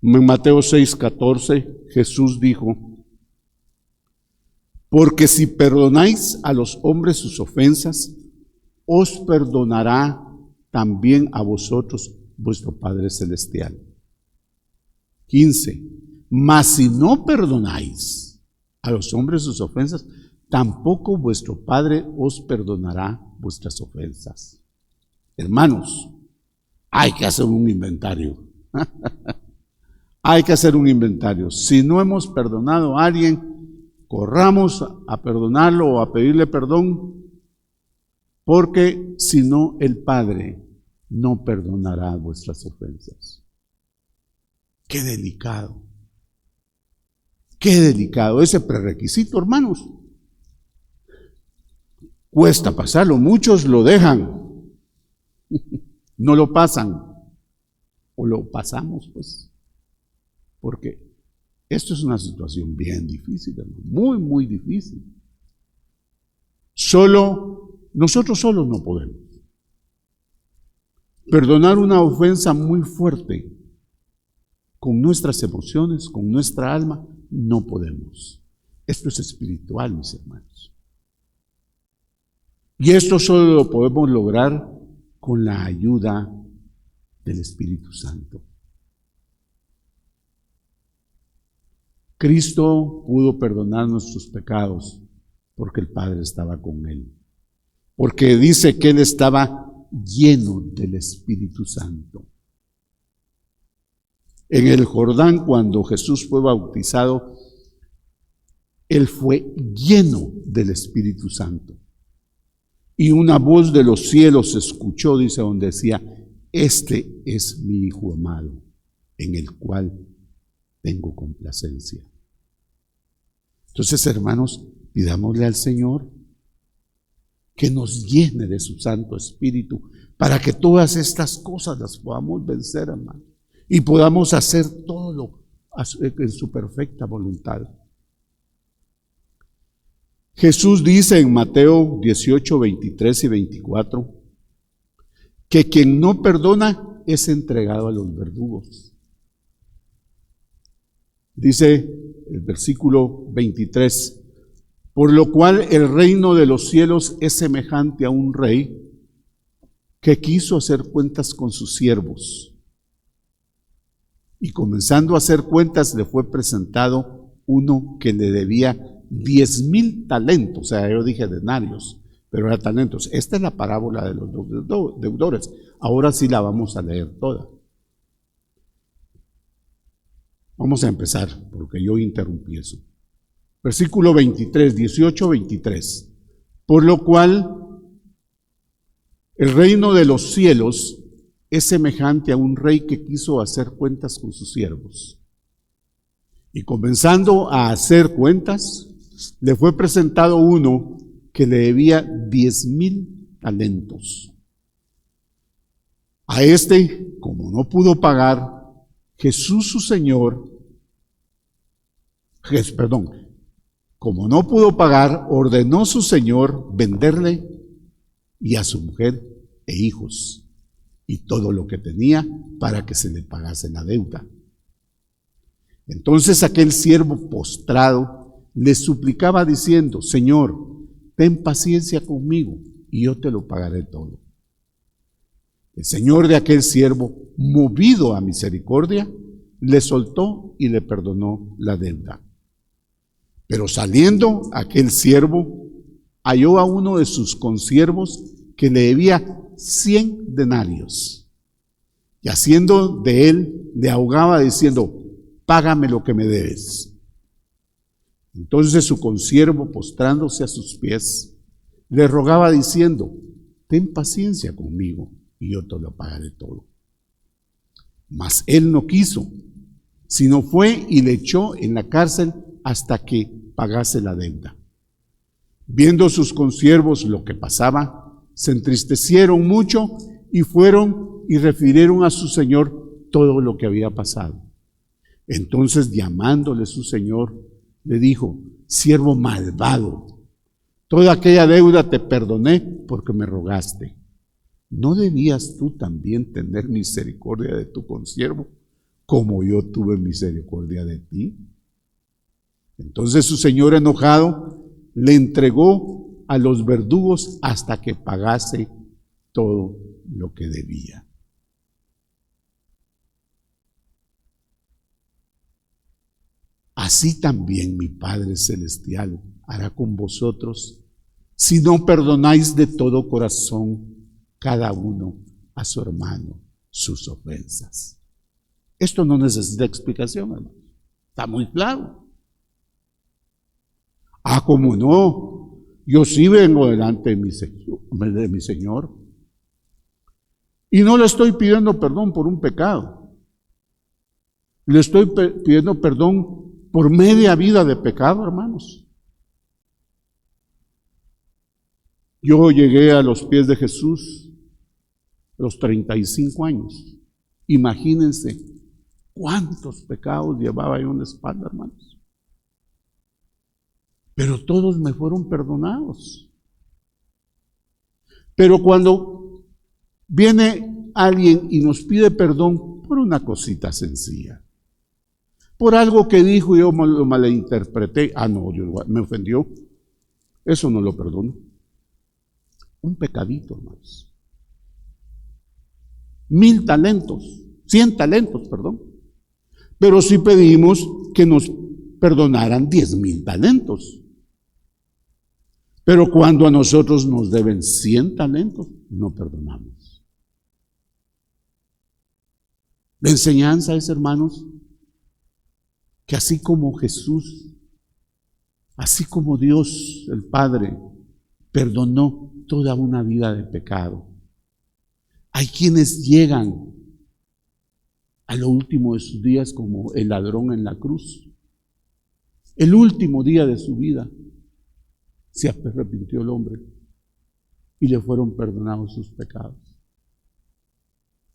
En Mateo 6:14 Jesús dijo: porque si perdonáis a los hombres sus ofensas, os perdonará también a vosotros vuestro Padre Celestial. 15. Mas si no perdonáis a los hombres sus ofensas, tampoco vuestro Padre os perdonará vuestras ofensas. Hermanos, hay que hacer un inventario. Hay que hacer un inventario. Si no hemos perdonado a alguien, corramos a perdonarlo o a pedirle perdón, porque si no, el Padre no perdonará vuestras ofensas. Qué delicado. Qué delicado ese prerequisito, hermanos. Cuesta pasarlo, muchos lo dejan, no lo pasan, o lo pasamos, pues, porque esto es una situación bien difícil, hermano, muy, muy difícil. Nosotros solos no podemos. Perdonar una ofensa muy fuerte con nuestras emociones, con nuestra alma, no podemos. Esto es espiritual, mis hermanos. Y esto solo lo podemos lograr con la ayuda del Espíritu Santo. Cristo pudo perdonar nuestros pecados porque el Padre estaba con él. Porque dice que él estaba lleno del Espíritu Santo. En el Jordán, cuando Jesús fue bautizado, él fue lleno del Espíritu Santo. Y una voz de los cielos se escuchó, dice, donde decía: este es mi Hijo amado, en el cual tengo complacencia. Entonces, hermanos, pidámosle al Señor que nos llene de su Santo Espíritu para que todas estas cosas las podamos vencer, hermano, y podamos hacer todo lo en su perfecta voluntad. Jesús dice en Mateo 18, 23 y 24 que quien no perdona es entregado a los verdugos. Dice el versículo 23: por lo cual el reino de los cielos es semejante a un rey que quiso hacer cuentas con sus siervos. Y comenzando a hacer cuentas, le fue presentado uno que le debía 10,000 talentos, o sea, yo dije denarios, pero era talentos. Esta es la parábola de los deudores. Ahora sí la vamos a leer toda. Vamos a empezar, porque yo interrumpí eso. Versículo 23, 18, 23. Por lo cual, el reino de los cielos es semejante a un rey que quiso hacer cuentas con sus siervos. Y comenzando a hacer cuentas, le fue presentado uno que le debía 10,000 talentos. A este, como no pudo pagar, Jesús su Señor, como no pudo pagar, ordenó su Señor venderle y a su mujer e hijos y todo lo que tenía para que se le pagase la deuda. Entonces aquel siervo postrado le suplicaba diciendo: Señor, ten paciencia conmigo y yo te lo pagaré todo. El señor de aquel siervo, movido a misericordia, le soltó y le perdonó la deuda. Pero saliendo aquel siervo, halló a uno de sus consiervos que le debía 100 denarios. Y haciendo de él, le ahogaba diciendo: págame lo que me debes. Entonces su consiervo, postrándose a sus pies, le rogaba diciendo: ten paciencia conmigo y yo te lo pagaré todo. Mas él no quiso, sino fue y le echó en la cárcel hasta que pagase la deuda. Viendo sus consiervos lo que pasaba, se entristecieron mucho y fueron y refirieron a su señor todo lo que había pasado. Entonces, llamándole su señor, le dijo: siervo malvado, toda aquella deuda te perdoné porque me rogaste. ¿No debías tú también tener misericordia de tu consiervo, como yo tuve misericordia de ti? Entonces su señor, enojado, le entregó a los verdugos hasta que pagase todo lo que debía. Así también mi Padre Celestial hará con vosotros si no perdonáis de todo corazón cada uno a su hermano sus ofensas. Esto no necesita explicación, hermano. Está muy claro. ¿Cómo no? Yo sí vengo delante de mi Señor y no le estoy pidiendo perdón por un pecado. Le estoy pidiendo perdón por media vida de pecado, hermanos. Yo llegué a los pies de Jesús a los 35 años. Imagínense cuántos pecados llevaba yo en la espalda, hermanos. Pero todos me fueron perdonados. Pero cuando viene alguien y nos pide perdón por una cosita sencilla, por algo que dijo y yo lo malinterpreté. No, me ofendió. Eso no lo perdono. Un pecadito, hermanos. 1000 talentos, 100 talentos, perdón. Pero sí pedimos que nos perdonaran 10,000 talentos. Pero cuando a nosotros nos deben 100 talentos, no perdonamos. La enseñanza es, hermanos, que así como Jesús, así como Dios el Padre perdonó toda una vida de pecado, hay quienes llegan a lo último de sus días como el ladrón en la cruz. El último día de su vida se arrepintió el hombre y le fueron perdonados sus pecados.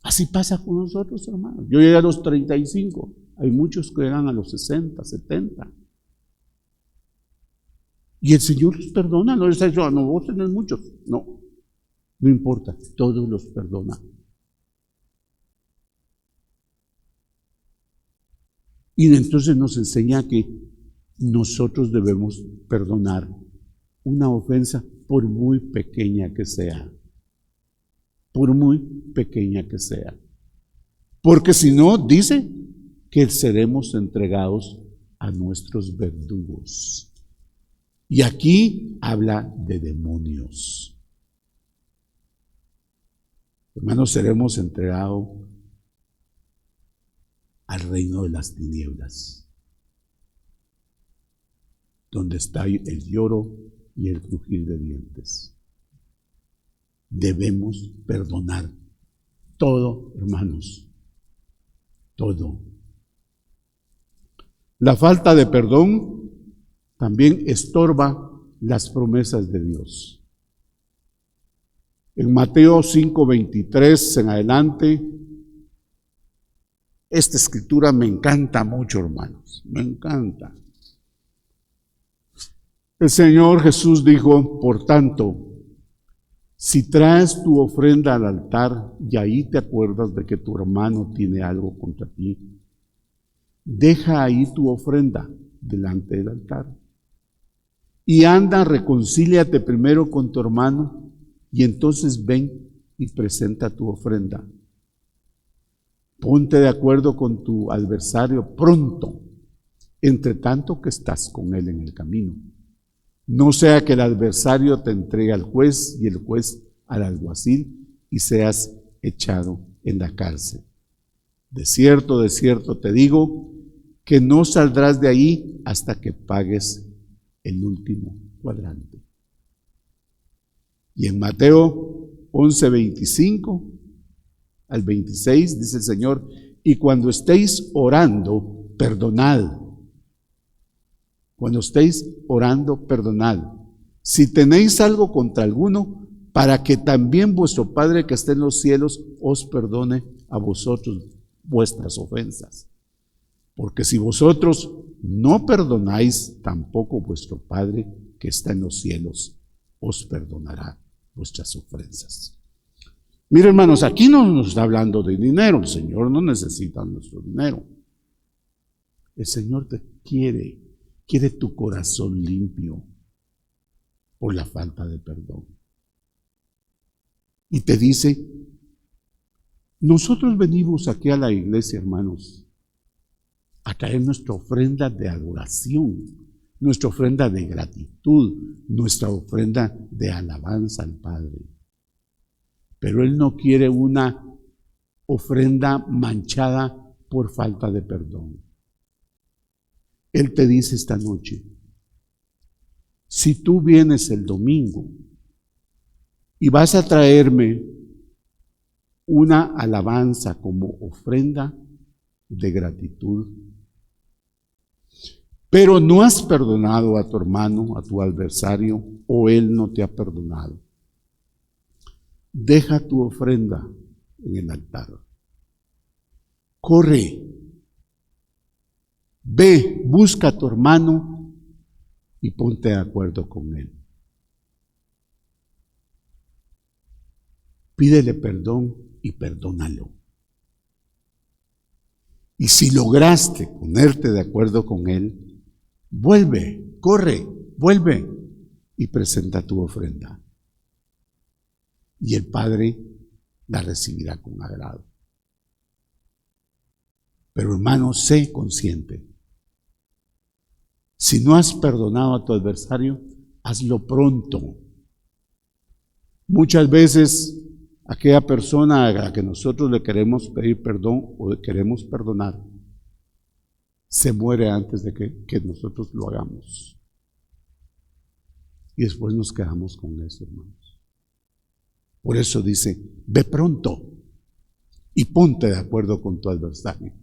Así pasa con nosotros, hermanos. Yo llegué a los 35, hay muchos que llegan a los 60, 70. Y el Señor los perdona, no les ha dicho, no, vos tenés muchos. No, no importa, todos los perdona. Y entonces nos enseña que nosotros debemos perdonar una ofensa por muy pequeña que sea. Por muy pequeña que sea. Porque si no, dice que seremos entregados a nuestros verdugos. Y aquí habla de demonios. Hermanos, seremos entregados al reino de las tinieblas, donde está el lloro y el crujir de dientes. Debemos perdonar todo, hermanos, todo. La falta de perdón también estorba las promesas de Dios. En Mateo 5:23 en adelante, esta escritura me encanta mucho, hermanos, me encanta. El Señor Jesús dijo, por tanto, si traes tu ofrenda al altar y ahí te acuerdas de que tu hermano tiene algo contra ti, deja ahí tu ofrenda delante del altar. Y anda, reconcíliate primero con tu hermano y entonces ven y presenta tu ofrenda. Ponte de acuerdo con tu adversario pronto, entre tanto que estás con él en el camino. No sea que el adversario te entregue al juez y el juez al alguacil y seas echado en la cárcel. De cierto te digo que no saldrás de ahí hasta que pagues el último cuadrante. Y en Mateo 11:25 al 26 dice el Señor, y cuando estéis orando, perdonad. Cuando estéis orando, perdonad. Si tenéis algo contra alguno, para que también vuestro Padre que está en los cielos os perdone a vosotros vuestras ofensas. Porque si vosotros no perdonáis, tampoco vuestro Padre que está en los cielos os perdonará vuestras ofensas. Miren, hermanos, aquí no nos está hablando de dinero. El Señor no necesita nuestro dinero. El Señor te quiere tu corazón limpio por la falta de perdón. Y te dice, nosotros venimos aquí a la iglesia, hermanos, a traer nuestra ofrenda de adoración, nuestra ofrenda de gratitud, nuestra ofrenda de alabanza al Padre. Pero Él no quiere una ofrenda manchada por falta de perdón. Él te dice esta noche, si tú vienes el domingo y vas a traerme una alabanza como ofrenda de gratitud, pero no has perdonado a tu hermano, a tu adversario, o él no te ha perdonado, deja tu ofrenda en el altar. Corre, ve, busca a tu hermano y ponte de acuerdo con él. Pídele perdón y perdónalo. Y si lograste ponerte de acuerdo con Él, vuelve, corre, vuelve y presenta tu ofrenda. Y el Padre la recibirá con agrado. Pero hermano, sé consciente. Si no has perdonado a tu adversario, hazlo pronto. Muchas veces aquella persona a la que nosotros le queremos pedir perdón o le queremos perdonar, se muere antes de que nosotros lo hagamos. Y después nos quedamos con eso, hermanos. Por eso dice, ve pronto y ponte de acuerdo con tu adversario.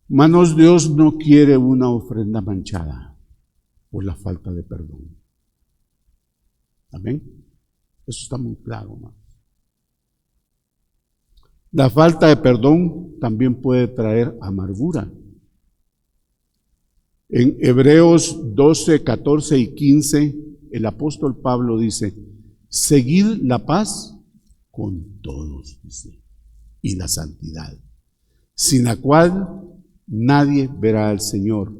Hermanos, Dios no quiere una ofrenda manchada por la falta de perdón. Amén. Eso está muy claro, hermanos. La falta de perdón también puede traer amargura. En Hebreos 12, 14 y 15, el apóstol Pablo dice, seguid la paz con todos, dice, y la santidad, sin la cual nadie verá al Señor.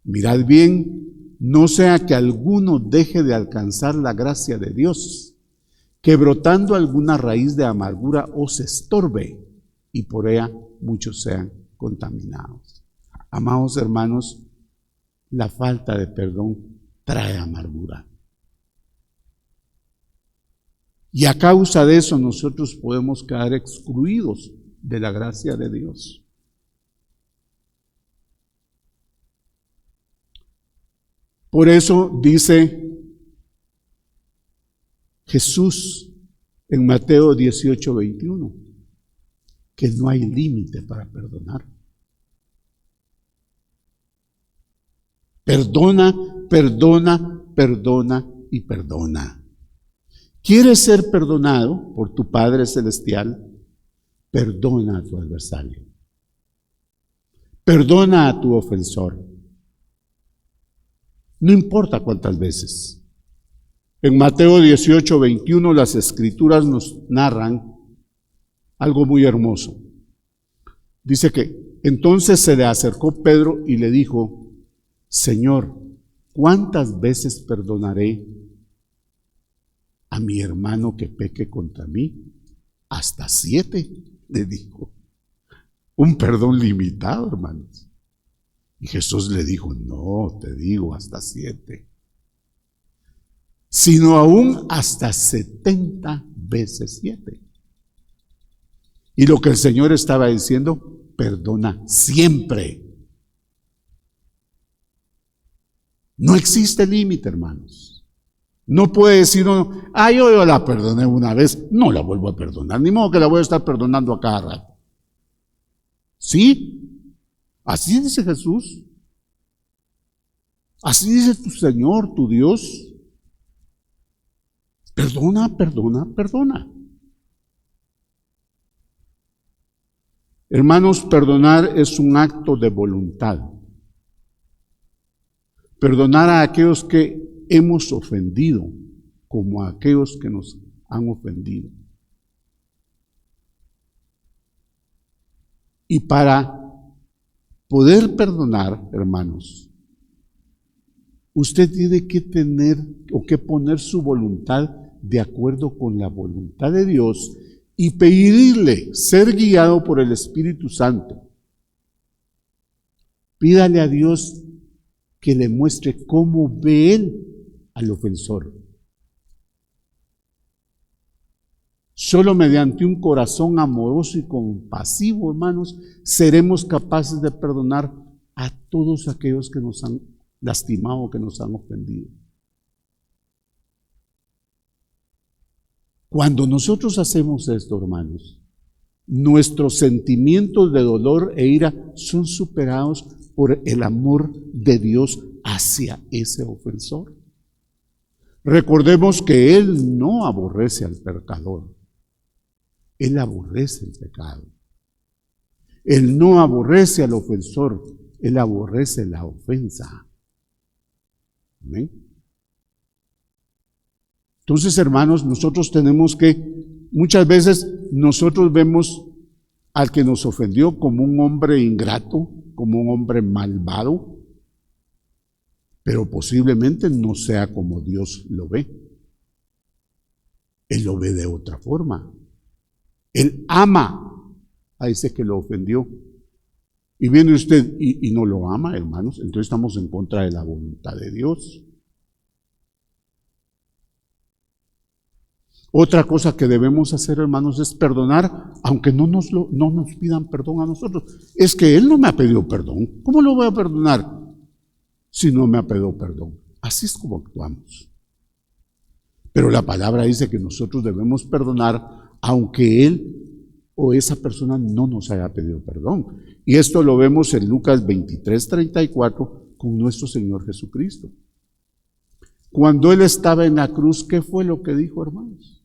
Mirad bien, no sea que alguno deje de alcanzar la gracia de Dios, que brotando alguna raíz de amargura os estorbe, y por ella muchos sean contaminados. Amados hermanos, la falta de perdón trae amargura. Y a causa de eso nosotros podemos quedar excluidos de la gracia de Dios. Por eso dice Jesús en Mateo 18, 21, que no hay límite para perdonar. Perdona, perdona, perdona y perdona. ¿Quieres ser perdonado por tu Padre Celestial? Perdona a tu adversario. Perdona a tu ofensor. No importa cuántas veces. En Mateo 18, 21 las Escrituras nos narran algo muy hermoso. Dice que entonces se le acercó Pedro y le dijo, Señor, ¿cuántas veces perdonaré a mi hermano que peque contra mí? Hasta 7, le dijo. Un perdón limitado, hermanos. Y Jesús le dijo, no, te digo hasta 7. Sino aún hasta 70 veces 7. Y lo que el Señor estaba diciendo, perdona siempre. No existe límite, hermanos. No puede decir uno, yo la perdoné una vez, no la vuelvo a perdonar, ni modo que la voy a estar perdonando a cada rato. ¿Sí? Así dice Jesús. Así dice tu Señor, tu Dios. Perdona, perdona, perdona. Hermanos, perdonar es un acto de voluntad. Perdonar a aquellos que hemos ofendido, como a aquellos que nos han ofendido. Y para poder perdonar, hermanos, usted tiene que tener o que poner su voluntad de acuerdo con la voluntad de Dios y pedirle ser guiado por el Espíritu Santo. Pídale a Dios que le muestre cómo ve Él al ofensor. Solo mediante un corazón amoroso y compasivo, hermanos, seremos capaces de perdonar a todos aquellos que nos han lastimado, que nos han ofendido. Cuando nosotros hacemos esto, hermanos, nuestros sentimientos de dolor e ira son superados por el amor de Dios hacia ese ofensor. Recordemos que Él no aborrece al pecador. Él aborrece el pecado. Él no aborrece al ofensor. Él aborrece la ofensa. ¿Amén? Entonces, hermanos, nosotros tenemos que, muchas veces nosotros vemos al que nos ofendió como un hombre ingrato, como un hombre malvado, pero posiblemente no sea como Dios lo ve. Él lo ve de otra forma. Él ama a ese que lo ofendió. Y viene usted y no lo ama, hermanos, entonces estamos en contra de la voluntad de Dios. Otra cosa que debemos hacer, hermanos, es perdonar, aunque no nos pidan perdón a nosotros. Es que Él no me ha pedido perdón. ¿Cómo lo voy a perdonar si no me ha pedido perdón? Así es como actuamos. Pero la palabra dice que nosotros debemos perdonar, aunque Él o esa persona no nos haya pedido perdón. Y esto lo vemos en Lucas 23:34 con nuestro Señor Jesucristo. Cuando Él estaba en la cruz, ¿qué fue lo que dijo, hermanos?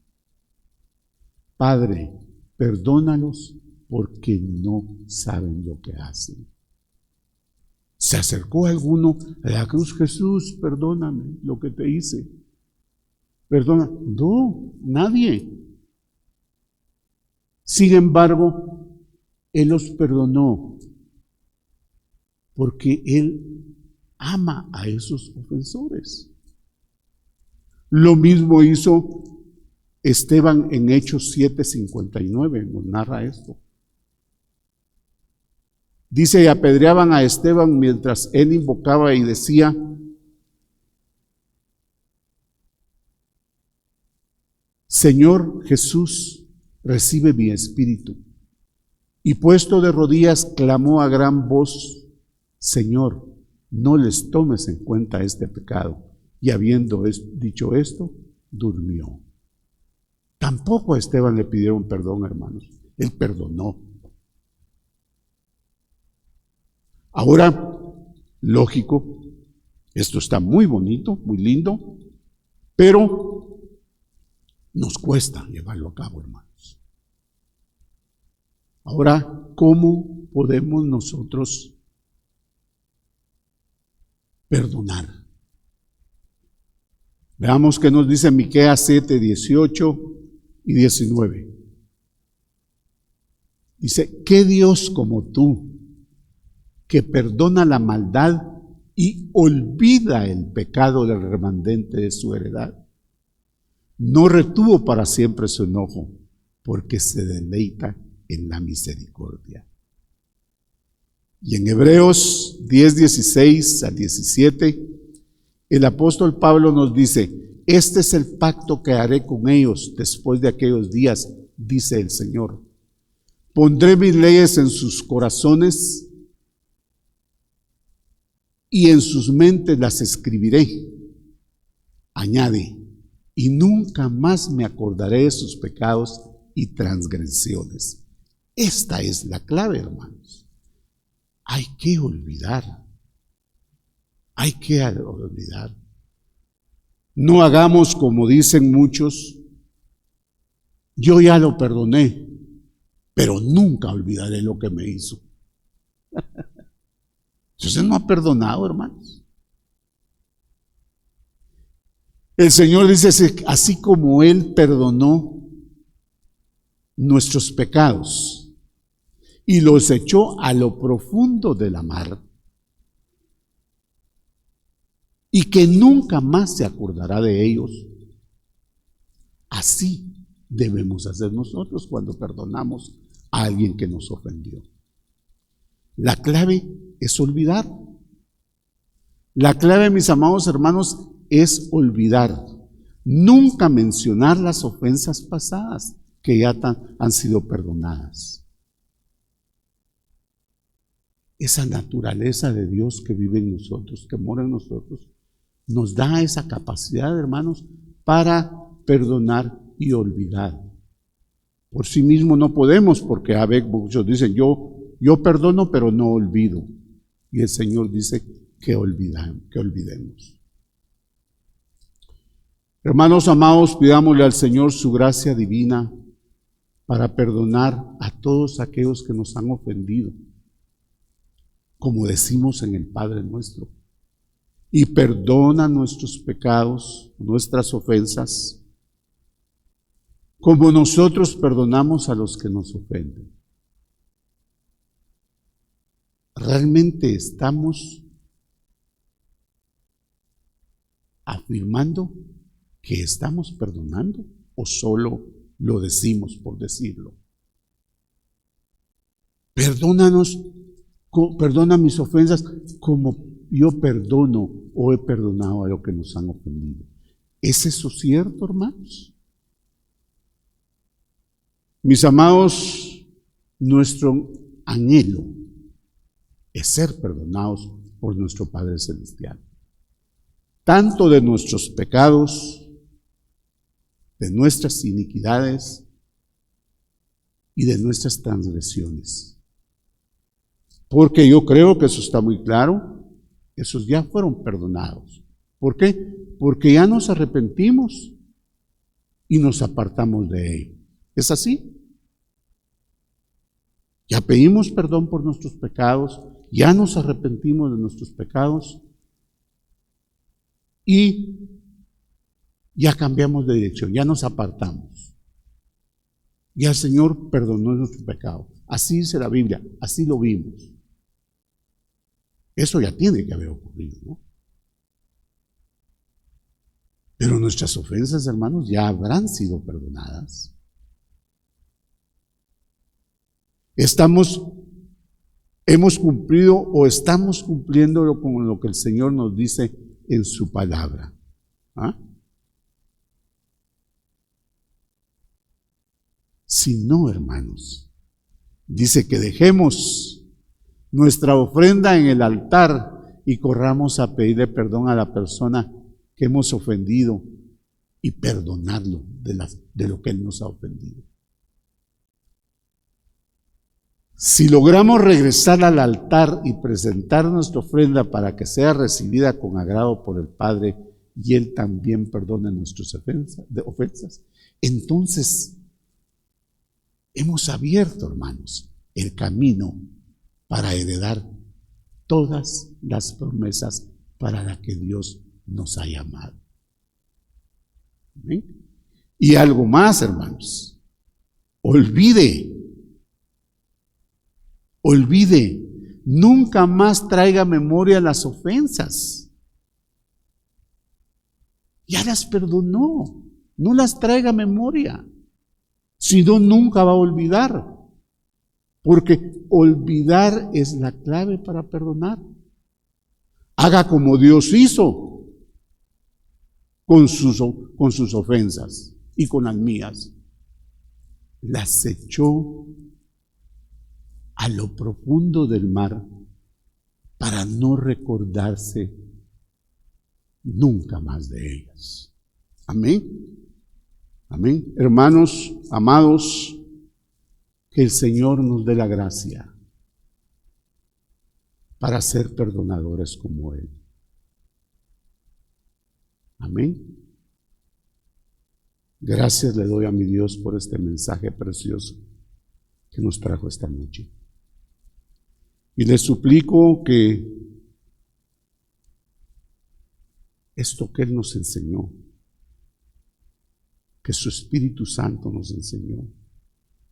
Padre, perdónalos porque no saben lo que hacen. Se acercó alguno a la cruz: Jesús, perdóname lo que te hice. Perdona. No, nadie. Sin embargo, Él los perdonó porque Él ama a esos ofensores. Lo mismo hizo Esteban en Hechos 7:59, nos narra esto. Dice: y apedreaban a Esteban mientras él invocaba y decía: Señor Jesús, recibe mi espíritu. Y puesto de rodillas clamó a gran voz: Señor, no les tomes en cuenta este pecado. Y habiendo dicho esto, durmió. Tampoco a Esteban le pidieron perdón, hermanos. Él perdonó. Ahora, lógico, esto está muy bonito, muy lindo, pero nos cuesta llevarlo a cabo, hermanos. Ahora, ¿cómo podemos nosotros perdonar? Veamos qué nos dice Miqueas 7:18 y 19. Dice: ¿qué Dios como tú, que perdona la maldad y olvida el pecado del remanente de su heredad? No retuvo para siempre su enojo, porque se deleita en la misericordia. Y en Hebreos 10:16 al 17, el apóstol Pablo nos dice: este es el pacto que haré con ellos después de aquellos días, dice el Señor. Pondré mis leyes en sus corazones y en sus mentes las escribiré. Añade: y nunca más me acordaré de sus pecados y transgresiones. Esta es la clave, hermanos. Hay que olvidar. Hay que olvidar. No hagamos como dicen muchos: yo ya lo perdoné, pero nunca olvidaré lo que me hizo. Usted no ha perdonado, hermanos. El Señor dice: así como Él perdonó nuestros pecados y los echó a lo profundo de la mar, y que nunca más se acordará de ellos, así debemos hacer nosotros cuando perdonamos a alguien que nos ofendió. La clave es olvidar. La clave, mis amados hermanos, es olvidar. Nunca mencionar las ofensas pasadas que ya han sido perdonadas. Esa naturaleza de Dios que vive en nosotros, que mora en nosotros, nos da esa capacidad, hermanos, para perdonar y olvidar. Por sí mismo no podemos, porque a veces muchos dicen: yo perdono pero no olvido. Y el Señor dice que olvidemos. Hermanos amados, pidámosle al Señor su gracia divina para perdonar a todos aquellos que nos han ofendido, como decimos en el Padre Nuestro. Y perdona nuestros pecados, nuestras ofensas, como nosotros perdonamos a los que nos ofenden. ¿realmente estamos afirmando que estamos perdonando o solo lo decimos por decirlo? Perdona mis ofensas como yo perdono o he perdonado a los que nos han ofendido. ¿Es eso cierto, hermanos? Mis amados, nuestro anhelo es ser perdonados por nuestro Padre Celestial, tanto de nuestros pecados, de nuestras iniquidades y de nuestras transgresiones. Porque yo creo que eso está muy claro, esos ya fueron perdonados. ¿Por qué? Porque ya nos arrepentimos y nos apartamos de ello. ¿Es así? Ya pedimos perdón por nuestros pecados, ya nos arrepentimos de nuestros pecados y ya cambiamos de dirección, ya nos apartamos. Ya el Señor perdonó nuestro pecado. Así dice la Biblia, así lo vimos. Eso ya tiene que haber ocurrido, ¿no? Pero nuestras ofensas, hermanos, ya habrán sido perdonadas. Hemos cumplido o estamos cumpliendo con lo que el Señor nos dice en su palabra. ¿Ah? Si no, hermanos, dice que dejemos nuestra ofrenda en el altar y corramos a pedirle perdón a la persona que hemos ofendido y perdonarlo de lo que él nos ha ofendido. Si logramos regresar al altar y presentar nuestra ofrenda para que sea recibida con agrado por el Padre y Él también perdone nuestras ofensas, entonces hemos abierto, hermanos, el camino para heredar todas las promesas para las que Dios nos ha llamado. ¿Amén? Y algo más, hermanos. Olvide, nunca más traiga memoria las ofensas. Ya las perdonó, no las traiga a memoria. Si no, nunca va a olvidar. Porque olvidar es la clave para perdonar. Haga como Dios hizo con sus ofensas y con las mías. Las echó a lo profundo del mar para no recordarse nunca más de ellas. Amén. Amén. Hermanos, amados, que el Señor nos dé la gracia para ser perdonadores como Él. Amén. Gracias le doy a mi Dios por este mensaje precioso que nos trajo esta noche. Y le suplico que esto que Él nos enseñó, que su Espíritu Santo nos enseñó,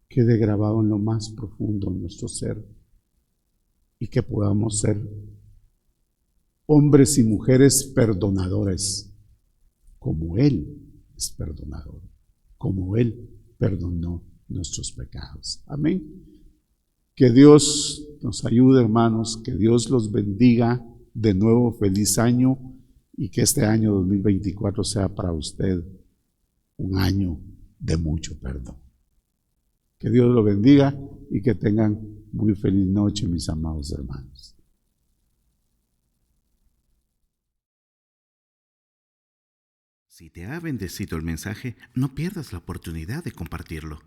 quede grabado en lo más profundo de nuestro ser y que podamos ser hombres y mujeres perdonadores, como Él es perdonador, como Él perdonó nuestros pecados. Amén. Que Dios nos ayude, hermanos, que Dios los bendiga. De nuevo, feliz año y que este año 2024 sea para usted un año de mucho perdón. Que Dios lo bendiga y que tengan muy feliz noche, mis amados hermanos. Si te ha bendecido el mensaje, no pierdas la oportunidad de compartirlo.